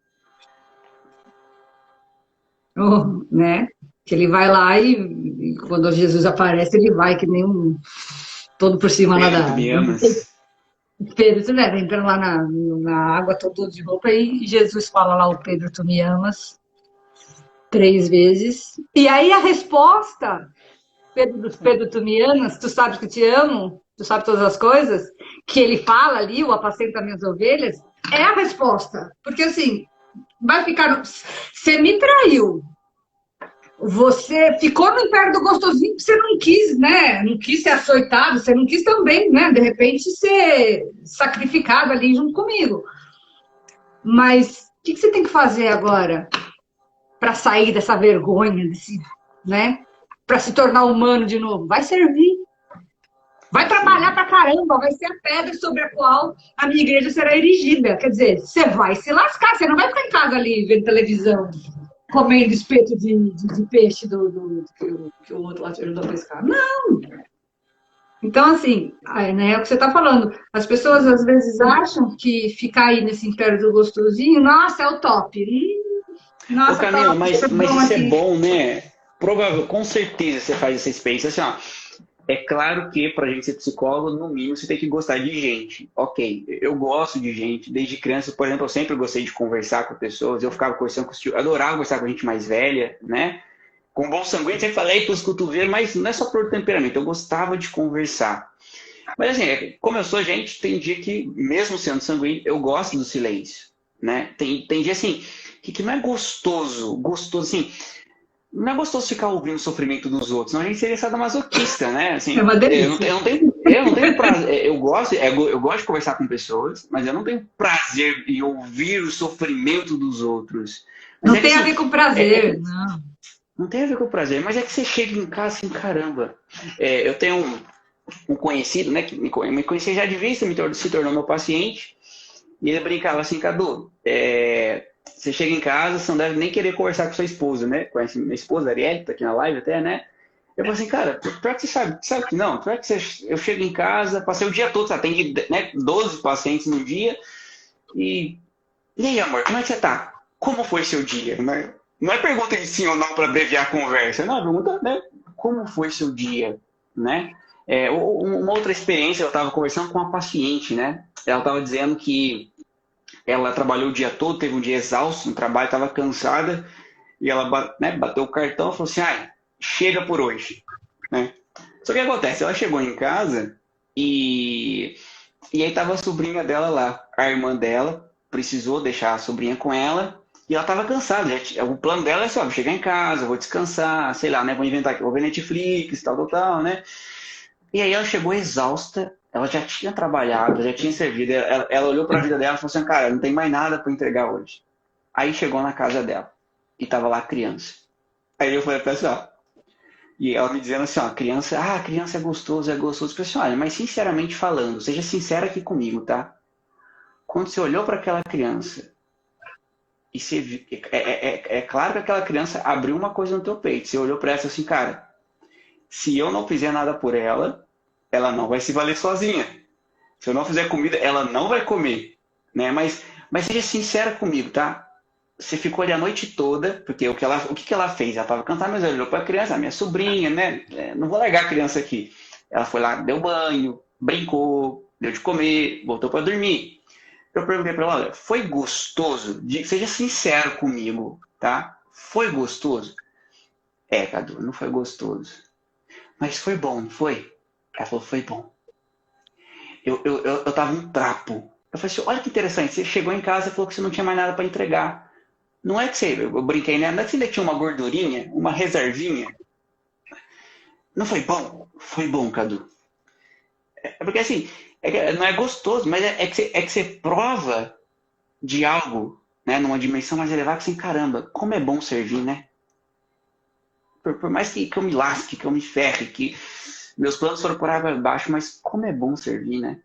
Speaker 1: Né? Que ele vai lá e quando Jesus aparece, ele vai que nem todo por cima lá da... Pedro, né, entrando lá na água todo de roupa e Jesus fala lá, o Pedro, tu me amas, 3 vezes. E aí a resposta, Pedro, tu me amas, tu sabes que te amo, tu sabe todas as coisas, que ele fala ali, o apacenta minhas ovelhas, é a resposta. Porque assim, vai ficar. Você me traiu. Você ficou no inferno do gostosinho porque você não quis, né? Não quis ser açoitado, você não quis também, né? De repente ser sacrificado ali junto comigo. Mas o que você tem que fazer agora para sair dessa vergonha, né? Para se tornar humano de novo? Vai servir. Vai trabalhar pra caramba, vai ser a pedra sobre a qual a minha igreja será erigida. Quer dizer, você vai se lascar, você não vai ficar em casa ali vendo televisão, comendo espeto de peixe que o outro lá te ajudou a pescar. Não! Então, assim, né, é o que você está falando. As pessoas às vezes acham que ficar aí nesse império do gostosinho, nossa, é o top.
Speaker 2: Ô,
Speaker 1: Nossa,
Speaker 2: Camila,
Speaker 1: tá
Speaker 2: mas
Speaker 1: bom
Speaker 2: isso é
Speaker 1: aqui.
Speaker 2: bom, né? Provável, com certeza você faz essa experiência. Assim, ó, é claro que para a gente ser psicólogo, no mínimo, você tem que gostar de gente. Ok, eu gosto de gente. Desde criança, por exemplo, eu sempre gostei de conversar com pessoas. Eu ficava conversando com os tios, adorava conversar com gente mais velha, né? Com bom sanguíneo, sempre falei para os cotovelos, mas não é só por temperamento, eu gostava de conversar. Mas assim, como eu sou gente, tem dia que, mesmo sendo sanguíneo, eu gosto do silêncio, né? Tem dia assim, que não é gostoso assim, não é gostoso ficar ouvindo o sofrimento dos outros, senão a gente seria sadomasoquista, né?
Speaker 1: É
Speaker 2: Assim,
Speaker 1: uma delícia.
Speaker 2: eu não tenho prazer, eu gosto de conversar com pessoas, mas eu não tenho prazer em ouvir o sofrimento dos outros. Mas
Speaker 1: Não
Speaker 2: é que
Speaker 1: tem a
Speaker 2: assim,
Speaker 1: ver com
Speaker 2: é
Speaker 1: prazer,
Speaker 2: que
Speaker 1: não.
Speaker 2: não tem a ver com o prazer, mas é que você chega em casa assim, caramba. Eu tenho um conhecido, né, que me conhecia já de vista, se tornou meu paciente, e ele brincava assim, Cadu, você chega em casa, você não deve nem querer conversar com sua esposa, né? Conhece minha esposa, Arielle, tá aqui na live até, né? Eu falei assim, cara, pior que você sabe que não, pior que eu chego em casa, passei o dia todo, você atende, né, 12 pacientes no dia, e, e aí, amor, como é que você tá? Como foi seu dia? Não é pergunta de sim ou não para abreviar a conversa, não, é pergunta, né, como foi seu dia, né? Uma outra experiência, eu estava conversando com uma paciente, né? Ela estava dizendo que ela trabalhou o dia todo, teve um dia exausto no trabalho, estava cansada, e ela, né, bateu o cartão e falou assim, ai, chega por hoje, né? Só que o que acontece? Ela chegou em casa e aí tava a sobrinha dela lá, a irmã dela precisou deixar a sobrinha com ela e ela tava cansada. O plano dela é só, vou chegar em casa, vou descansar, sei lá, né? Vou inventar aqui, vou ver Netflix, tal, né? E aí ela chegou exausta, ela já tinha trabalhado, já tinha servido, ela olhou para a vida dela e falou assim, cara, não tem mais nada para entregar hoje. Aí chegou na casa dela e tava lá a criança. Aí eu falei pra ela assim, ó, e ela me dizendo assim, ó, criança é gostoso, é gostoso. Eu falei assim, olha, mas sinceramente falando, seja sincera aqui comigo, tá? Quando você olhou para aquela criança e você é claro que aquela criança abriu uma coisa no teu peito. Você olhou para ela e falou assim, cara, se eu não fizer nada por ela, ela não vai se valer sozinha. Se eu não fizer comida, ela não vai comer, né? Mas seja sincera comigo, tá? Você ficou ali a noite toda, porque o que ela fez? Ela estava cansada, mas ela olhou para a criança, a minha sobrinha, né? Não vou largar a criança aqui. Ela foi lá, deu banho, brincou, deu de comer, voltou para dormir. Eu perguntei para ela, olha, foi gostoso? Seja sincero comigo, tá? Foi gostoso? Cadu, não foi gostoso. Mas foi bom, não foi? Ela falou, foi bom. Eu tava um trapo. Eu falei assim, olha que interessante, você chegou em casa e falou que você não tinha mais nada para entregar. Não é que você, eu brinquei, né? Não é que você ainda tinha uma gordurinha, uma reservinha? Não foi bom? Foi bom, Cadu. Porque assim, não é gostoso, mas é que você prova de algo, né, numa dimensão mais elevada, que assim, caramba, como é bom servir, né? Por mais que eu me lasque, que eu me ferre, que meus planos foram por água abaixo, mas como é bom servir, né?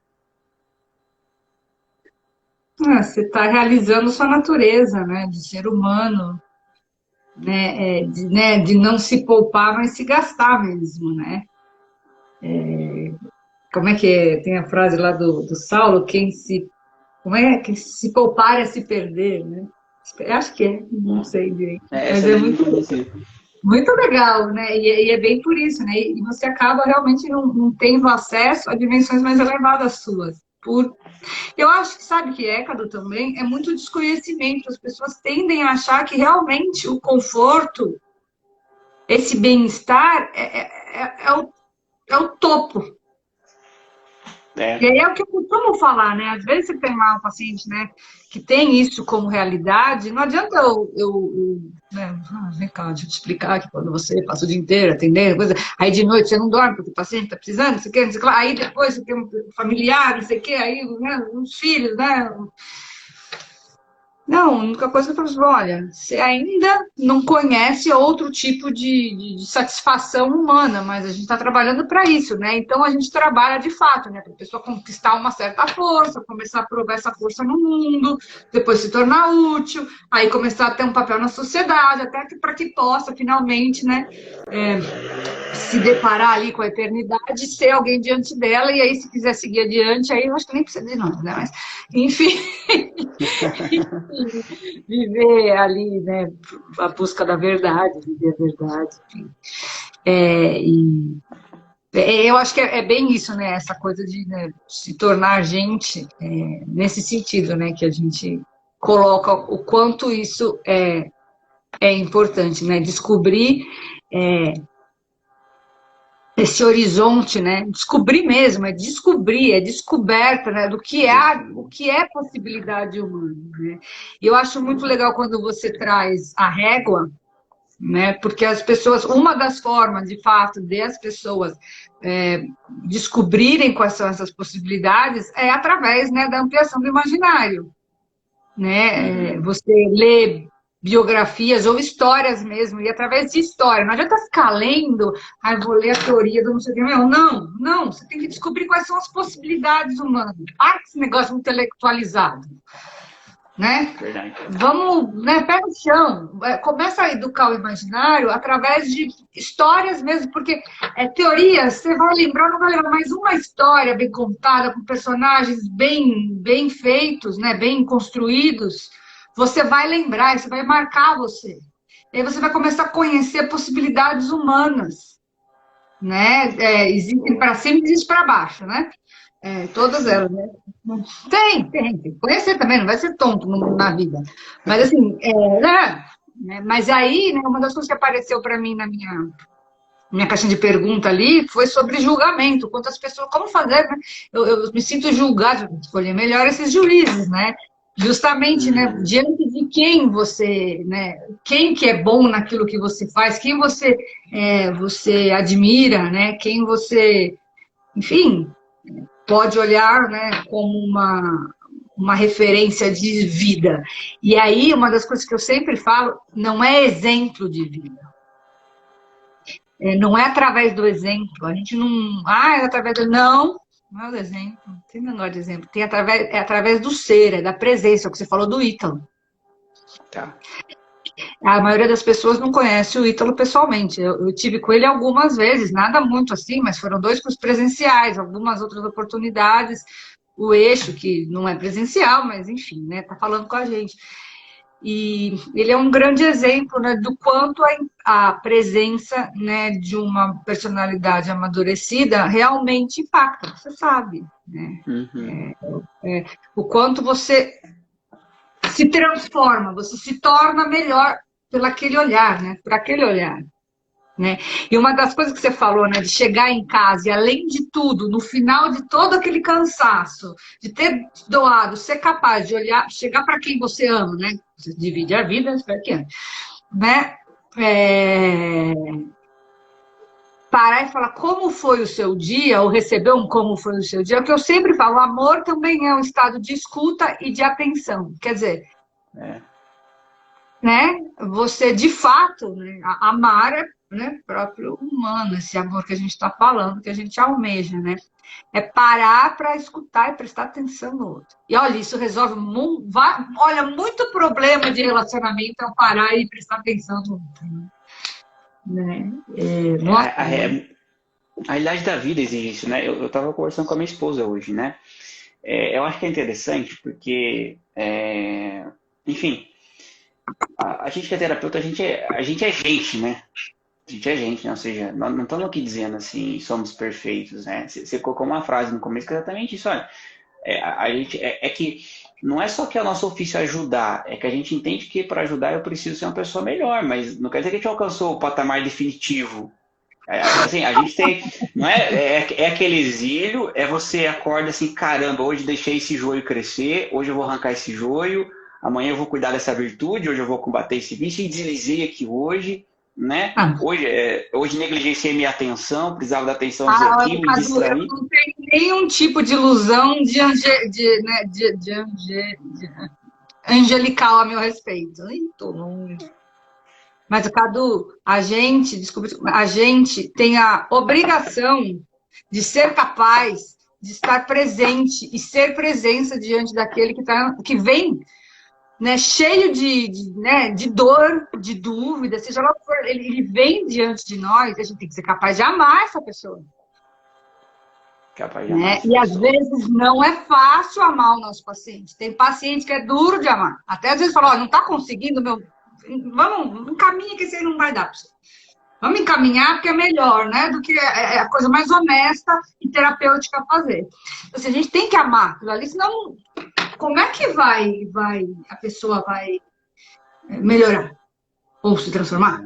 Speaker 1: Você está realizando sua natureza, né, de ser humano, né, de não se poupar, mas se gastar mesmo, né? Como é que é? Tem a frase lá do Saulo, como é que se poupar é se perder, né? Eu acho que é, não sei direito,
Speaker 2: Essa
Speaker 1: mas
Speaker 2: eu
Speaker 1: é
Speaker 2: nem
Speaker 1: muito,
Speaker 2: conheci.
Speaker 1: muito legal, né? E é bem por isso, né? E você acaba realmente não tendo acesso a dimensões mais elevadas suas. Eu acho que, sabe o que é, Cadu, também? É muito desconhecimento. As pessoas tendem a achar que realmente o conforto, esse bem-estar, é o topo. E aí é o que eu costumo falar, né? Às vezes você tem lá um paciente, né, que tem isso como realidade, não adianta né, vem cá, deixa eu te explicar que quando você passa o dia inteiro atendendo, coisa, aí de noite você não dorme porque o paciente está precisando, não sei o quê, não sei o que lá, aí depois você tem um familiar, não sei o quê, aí né, uns filhos, né? Não, a única coisa que eu falo assim, olha, você ainda não conhece outro tipo de satisfação humana, mas a gente está trabalhando para isso, né? Então a gente trabalha de fato, né? Para a pessoa conquistar uma certa força, começar a provar essa força no mundo, depois se tornar útil, aí começar a ter um papel na sociedade, até para que possa finalmente, né? Se deparar ali com a eternidade, ser alguém diante dela, e aí se quiser seguir adiante, aí eu acho que nem precisa de nós, né? Mas, enfim, viver ali, né, a busca da verdade, viver a verdade, enfim. Eu acho que é bem isso, né, essa coisa de né, se tornar gente, nesse sentido, né, que a gente coloca o quanto isso é importante, né, descobrir esse horizonte, né? Descobrir mesmo, é descoberta, né? Do que o que é possibilidade humana, né? E eu acho muito legal quando você traz a régua, né? Porque as pessoas, uma das formas, de fato, de as pessoas descobrirem quais são essas possibilidades é através, né, da ampliação do imaginário, né? Você lê biografias ou histórias mesmo, e através de história. Não adianta ficar lendo, vou ler a teoria do não sei o que. Não, você tem que descobrir quais são as possibilidades humanas. Para com esse negócio intelectualizado. Né?
Speaker 2: Verdade.
Speaker 1: Vamos, né, pé no chão, começa a educar o imaginário através de histórias mesmo, porque teoria, você vai lembrar, não vai lembrar, mas uma história bem contada, com personagens bem feitos, né, bem construídos, você vai lembrar, isso vai marcar você. E aí você vai começar a conhecer possibilidades humanas, né? Existem para cima e existe para baixo, né? Todas elas, né? Tem que conhecer também, não vai ser tonto na vida. Mas assim, mas aí, né, uma das coisas que apareceu para mim na minha caixinha de pergunta ali foi sobre julgamento. Quantas pessoas, como fazer, né? Eu me sinto julgada, escolher melhor esses juízes, né? Justamente, né, diante de quem você, né, quem que é bom naquilo que você faz, quem você admira, né, quem você, enfim, pode olhar, né, como uma referência de vida. E aí, uma das coisas que eu sempre falo, não é exemplo de vida. Não é através do exemplo. A gente não... é através do... Não é o exemplo. Não tem negócio de exemplo. É através do ser, é da presença, é o que você falou do Ítalo.
Speaker 2: Tá.
Speaker 1: A maioria das pessoas não conhece o Ítalo pessoalmente. Eu tive com ele algumas vezes, nada muito assim, mas foram 2 cursos presenciais, algumas outras oportunidades. O Eixo, que não é presencial, mas enfim, né, tá falando com a gente. E ele é um grande exemplo, né, do quanto a presença, né, de uma personalidade amadurecida realmente impacta, você sabe, né? O quanto você se transforma, você se torna melhor por aquele olhar, né? Por aquele olhar. Né? E uma das coisas que você falou, né, de chegar em casa e, além de tudo, no final de todo aquele cansaço, de ter doado, ser capaz de olhar, chegar para quem você ama, né? Você divide a vida, espero que ame, né? Parar e falar como foi o seu dia, ou receber um como foi o seu dia, é o que eu sempre falo, o amor também é um estado de escuta e de atenção. Quer dizer, né? Você, de fato, né, amar é, né, próprio humano, esse amor que a gente está falando, que a gente almeja, né? É parar para escutar e prestar atenção no outro. E olha, isso resolve muito problema de relacionamento ao parar e prestar atenção no outro. Né?
Speaker 2: A realidade da vida exige isso, né? Eu estava conversando com a minha esposa hoje, né? Eu acho que é interessante porque, enfim, a gente que é terapeuta, a gente é gente, né? A gente é gente, né? Ou seja, nós não estamos aqui dizendo assim, somos perfeitos, né? Você colocou uma frase no começo que é exatamente isso, olha. A gente, é que não é só que é o nosso ofício ajudar, é que a gente entende que para ajudar eu preciso ser uma pessoa melhor, mas não quer dizer que a gente alcançou o patamar definitivo. Assim, a gente tem. Não é aquele exílio, é você acorda assim, caramba, hoje deixei esse joio crescer, hoje eu vou arrancar esse joio, amanhã eu vou cuidar dessa virtude, hoje eu vou combater esse vício e deslizei aqui hoje, né?
Speaker 1: Ah,
Speaker 2: Hoje negligenciei minha atenção, precisava da atenção disso aqui, me
Speaker 1: Cadu, eu
Speaker 2: distraí.
Speaker 1: não tenho nenhum tipo de ilusão de angelical a meu respeito. Nem tô longe. Mas, Cadu, desculpa, a gente tem a obrigação de ser capaz de estar presente e ser presença diante daquele que vem, né, cheio de dor, de dúvida, seja lá o que for, ele vem diante de nós, a gente tem que ser capaz de amar essa pessoa.
Speaker 2: Capaz de amar
Speaker 1: Né?
Speaker 2: essa
Speaker 1: E às
Speaker 2: pessoa.
Speaker 1: vezes não é fácil amar o nosso paciente. Tem paciente que é duro de amar. Até às vezes fala, ó, não está conseguindo, vamos, encaminha que esse aí não vai dar para você. Vamos encaminhar porque é melhor, né? Do que é a coisa mais honesta e terapêutica a fazer. Então, assim, a gente tem que amar aquilo ali, senão como é que a pessoa vai melhorar ou se transformar?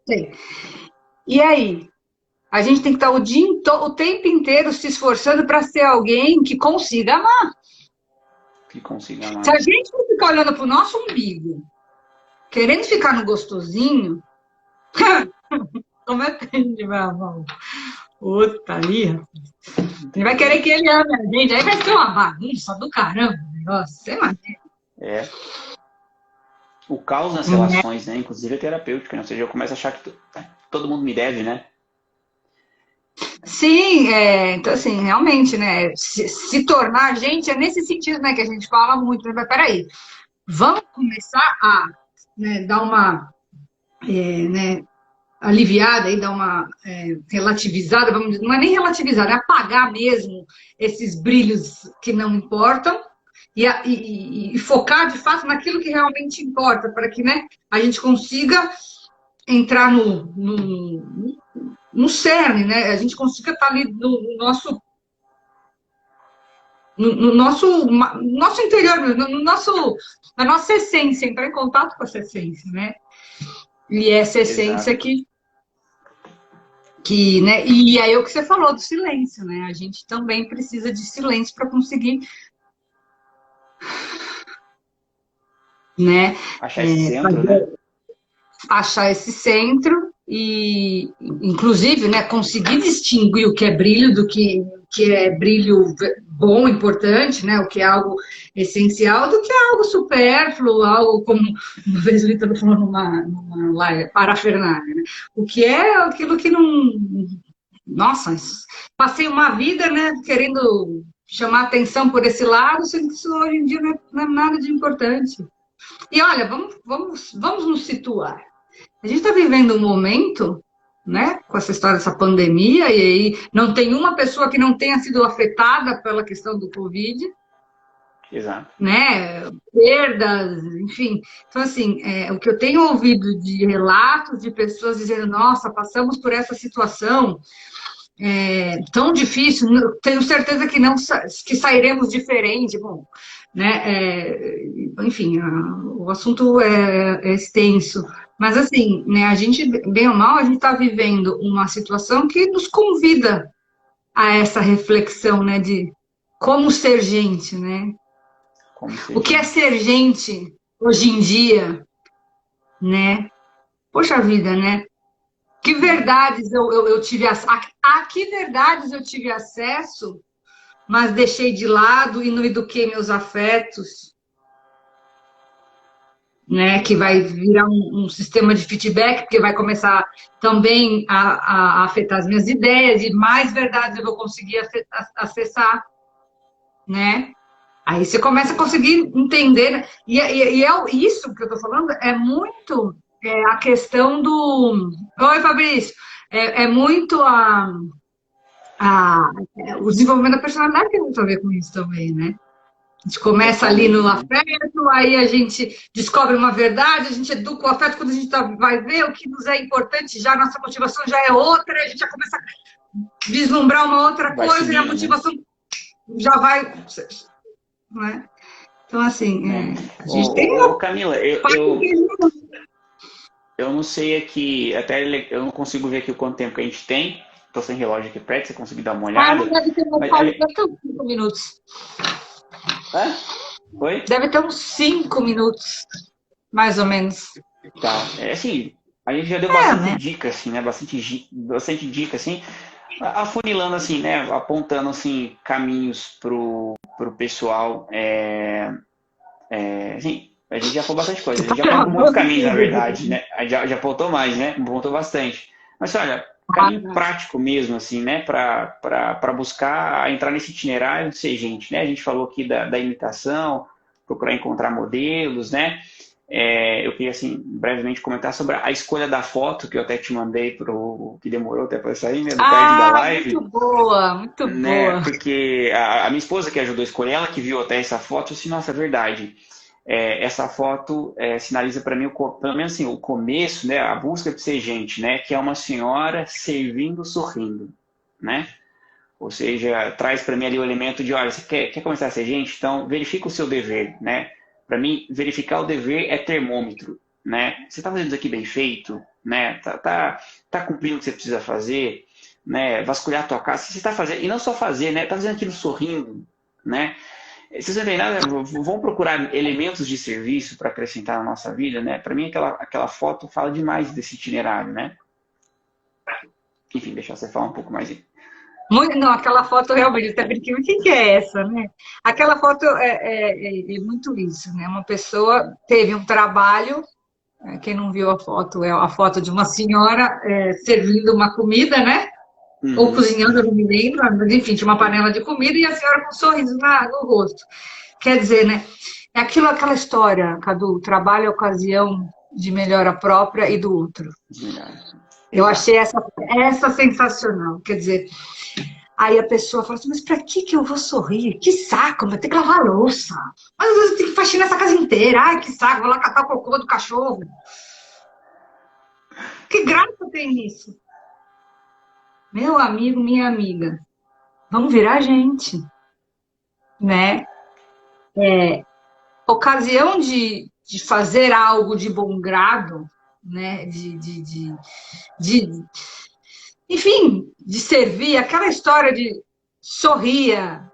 Speaker 1: Sei. E aí? A gente tem que estar o tempo inteiro se esforçando para ser alguém que consiga amar.
Speaker 2: Que consiga
Speaker 1: Se
Speaker 2: amar.
Speaker 1: a gente não ficar olhando para o nosso umbigo, querendo ficar no gostosinho, como é que a gente vai amar? Puta ali, ele vai querer que ele ame a gente, aí vai ser uma bagunça do caramba o negócio, sei lá.
Speaker 2: É. O caos nas relações, né? Inclusive é terapêutica, né? Ou seja, eu começo a achar que todo mundo me deve, né?
Speaker 1: Sim, então assim, realmente, né, se tornar gente é nesse sentido, né, que a gente fala muito, né, mas peraí, vamos começar a, né, dar uma, né, aliviada e dar uma relativizada, vamos dizer, não é nem relativizada, é apagar mesmo esses brilhos que não importam e focar de fato naquilo que realmente importa, para que, né, a gente consiga entrar no cerne, né? A gente consiga estar ali no nosso interior, na nossa essência, entrar em contato com essa essência, né? E essa essência
Speaker 2: Exato.
Speaker 1: né? E aí o que você falou do silêncio, né? A gente também precisa de silêncio para conseguir, né?
Speaker 2: Achar esse centro, né?
Speaker 1: Achar esse centro e, inclusive, né, conseguir distinguir o que é brilho do que é brilho bom, importante, né, o que é algo essencial, do que é algo supérfluo, algo como uma vez o Ítalo falou numa live, parafernália, né? O que é aquilo que não... Nossa, passei uma vida, né, querendo chamar atenção por esse lado, sendo que isso hoje em dia não é nada de importante. E olha, vamos nos situar. A gente está vivendo um momento, né, com essa história dessa pandemia, e aí não tem uma pessoa que não tenha sido afetada pela questão do Covid,
Speaker 2: Exato.
Speaker 1: né, perdas, enfim. Então, assim, o que eu tenho ouvido de relatos de pessoas dizendo, nossa, passamos por essa situação tão difícil, tenho certeza que não que sairemos diferente, bom, né, enfim, o assunto é extenso, mas assim, né, a gente, bem ou mal, a gente está vivendo uma situação que nos convida a essa reflexão, né, de como ser gente, né? O que é ser gente hoje em dia, né? Poxa vida, né? Que verdades eu tive a que verdades eu tive acesso, mas deixei de lado e não eduquei meus afetos, né? Que vai virar um sistema de feedback, porque vai começar também a afetar as minhas ideias, e mais verdades eu vou conseguir acessar, né? Aí você começa a conseguir entender, e isso que eu estou falando é muito a questão do... Oi, Fabrício. É muito o desenvolvimento da personalidade tem muito a ver com isso também, né? A gente começa ali no afeto, aí a gente descobre uma verdade, a gente educa o afeto, quando a gente vai ver o que nos é importante, já a nossa motivação já é outra, a gente já começa a vislumbrar uma outra coisa, e a motivação já vai né? Então, assim, a gente tem
Speaker 2: Ô,
Speaker 1: uma
Speaker 2: Camila,
Speaker 1: parte
Speaker 2: eu não sei aqui, até eu não consigo ver aqui o quanto tempo que a gente tem. Tô sem relógio aqui perto, você conseguir dar uma
Speaker 1: não
Speaker 2: olhada.
Speaker 1: deve ter mais
Speaker 2: Mas,
Speaker 1: quase, deve ter uns 5 minutos.
Speaker 2: hã? Oi?
Speaker 1: Deve ter uns 5 minutos, mais ou menos.
Speaker 2: Tá. É assim, a gente já deu bastante
Speaker 1: Né?
Speaker 2: dica, assim, né? Bastante dica, assim, afunilando, assim, né? Apontando, assim, caminhos pro pessoal. Assim, a gente já falou bastante coisa. A gente já apontou muitos caminhos, na verdade, né? A gente já apontou mais, né? Apontou bastante. Mas, olha, caminho prático mesmo, assim, né? Para buscar entrar nesse itinerário de ser gente, né? A gente falou aqui da imitação, procurar encontrar modelos, né? Eu queria, assim, brevemente comentar sobre a escolha da foto, que eu até te mandei que demorou até para sair, né? Do card da live,
Speaker 1: Muito boa, muito
Speaker 2: né?
Speaker 1: boa.
Speaker 2: Porque a minha esposa que ajudou a escolher, ela que viu até essa foto, assim, nossa, é verdade. Essa foto sinaliza para mim, pelo menos assim, o começo, né? A busca de ser gente, né? Que é uma senhora servindo, sorrindo, né? Ou seja, traz para mim ali o elemento de, olha, você quer começar a ser gente? Então, verifica o seu dever, né? Para mim, verificar o dever é termômetro, né? Você está fazendo isso aqui bem feito, né? Tá cumprindo o que você precisa fazer, né? Vasculhar a tua casa, se você está fazendo, e não só fazer, né? Tá fazendo aquilo sorrindo, né? Se você não tem nada, vão procurar elementos de serviço para acrescentar na nossa vida, né? Para mim, aquela foto fala demais desse itinerário, né? Enfim, deixar você falar um pouco mais aí.
Speaker 1: Não, aquela foto realmente, até brinquei, o que é essa, né? Aquela foto é muito isso, né? Uma pessoa teve um trabalho, quem não viu a foto, é a foto de uma senhora servindo uma comida, né? Ou
Speaker 2: Uhum.
Speaker 1: cozinhando, eu não me lembro, mas enfim, tinha uma panela de comida e a senhora com um sorriso no rosto. Quer dizer, né? É aquela história, Cadu, trabalho é ocasião de melhora própria e do outro. Eu
Speaker 2: Exato.
Speaker 1: achei essa sensacional. Quer dizer, aí a pessoa fala assim, mas pra que eu vou sorrir? Que saco, vai ter que lavar a louça. Mas às vezes tem que faxinar essa casa inteira. Ai, que saco, vou lá catar o cocô do cachorro. Que graça tem nisso? Meu amigo, minha amiga, vamos virar gente, né? Ocasião de fazer algo de bom grado, né? De, enfim, de servir, aquela história de sorria,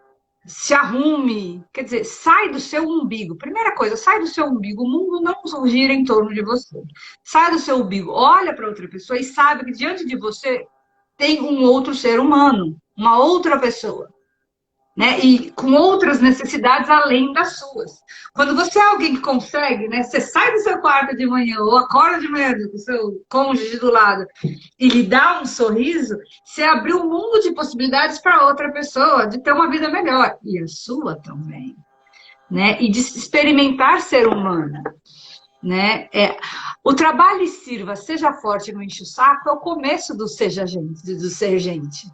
Speaker 1: se arrume, quer dizer, sai do seu umbigo. Primeira coisa, sai do seu umbigo, o mundo não gira em torno de você. Sai do seu umbigo, olha para outra pessoa e sabe que diante de você tem um outro ser humano, uma outra pessoa, né? E com outras necessidades além das suas. Quando você é alguém que consegue, né? Você sai do seu quarto de manhã ou acorda de manhã com o seu cônjuge do lado e lhe dá um sorriso, você abriu um mundo de possibilidades para outra pessoa de ter uma vida melhor e a sua também, né? E de experimentar ser humano. Né? O trabalho e sirva, seja forte e não enche o saco, é o começo do seja gente, do ser gente.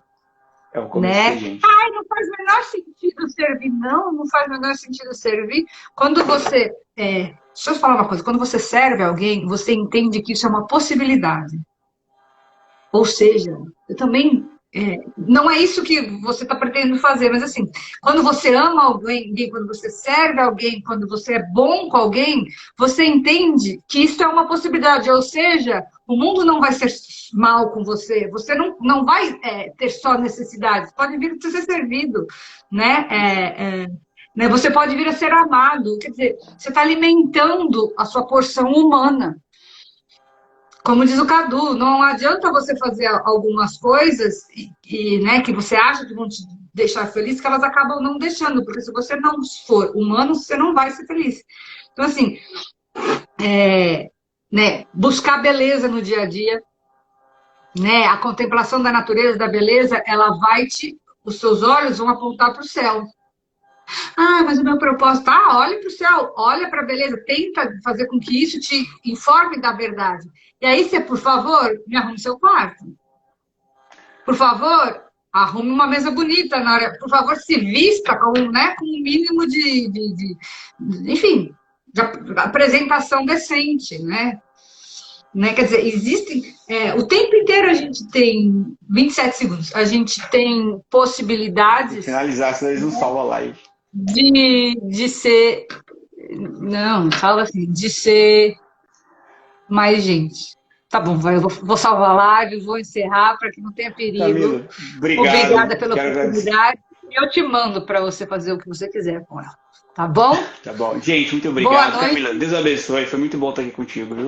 Speaker 2: É o começo
Speaker 1: Né?
Speaker 2: de ser gente.
Speaker 1: Ai, não faz o menor sentido servir, não faz o menor sentido servir. Quando você. Deixa eu falar uma coisa, quando você serve alguém, você entende que isso é uma possibilidade. Ou seja, eu também. Não é isso que você está pretendendo fazer, mas assim, quando você ama alguém, quando você serve alguém, quando você é bom com alguém, você entende que isso é uma possibilidade. Ou seja, o mundo não vai ser mal com você, você não vai ter só necessidades, pode vir a ser servido, né? Né? Você pode vir a ser amado, quer dizer, você está alimentando a sua porção humana. Como diz o Cadu, não adianta você fazer algumas coisas né, que você acha que vão te deixar feliz, que elas acabam não deixando, porque se você não for humano, você não vai ser feliz. Então, assim, né, buscar beleza no dia a dia, né, a contemplação da natureza, da beleza, os seus olhos vão apontar para o céu. Ah, mas o meu propósito, olhe para o céu, olha para a beleza, tenta fazer com que isso te informe da verdade. E aí você, por favor, me arrume seu quarto. Por favor, arrume uma mesa bonita na hora. Por favor, se vista com um mínimo enfim, de apresentação decente, né? Quer dizer, existem. O tempo inteiro a gente tem 27 segundos, a gente tem possibilidades.
Speaker 2: Finalizar, senão eles não salvam a live.
Speaker 1: de ser. Não, fala assim, de ser mais gente. Tá bom, vai, vou salvar a live, vou encerrar para que não tenha perigo.
Speaker 2: Camila, obrigado.
Speaker 1: Obrigada pela
Speaker 2: Quero agradecer.
Speaker 1: oportunidade. E eu te mando para você fazer o que você quiser com ela. Tá bom?
Speaker 2: Tá bom. Gente, muito
Speaker 1: Boa
Speaker 2: obrigado.
Speaker 1: noite.
Speaker 2: Camila, Deus abençoe. Foi muito bom estar aqui contigo, viu?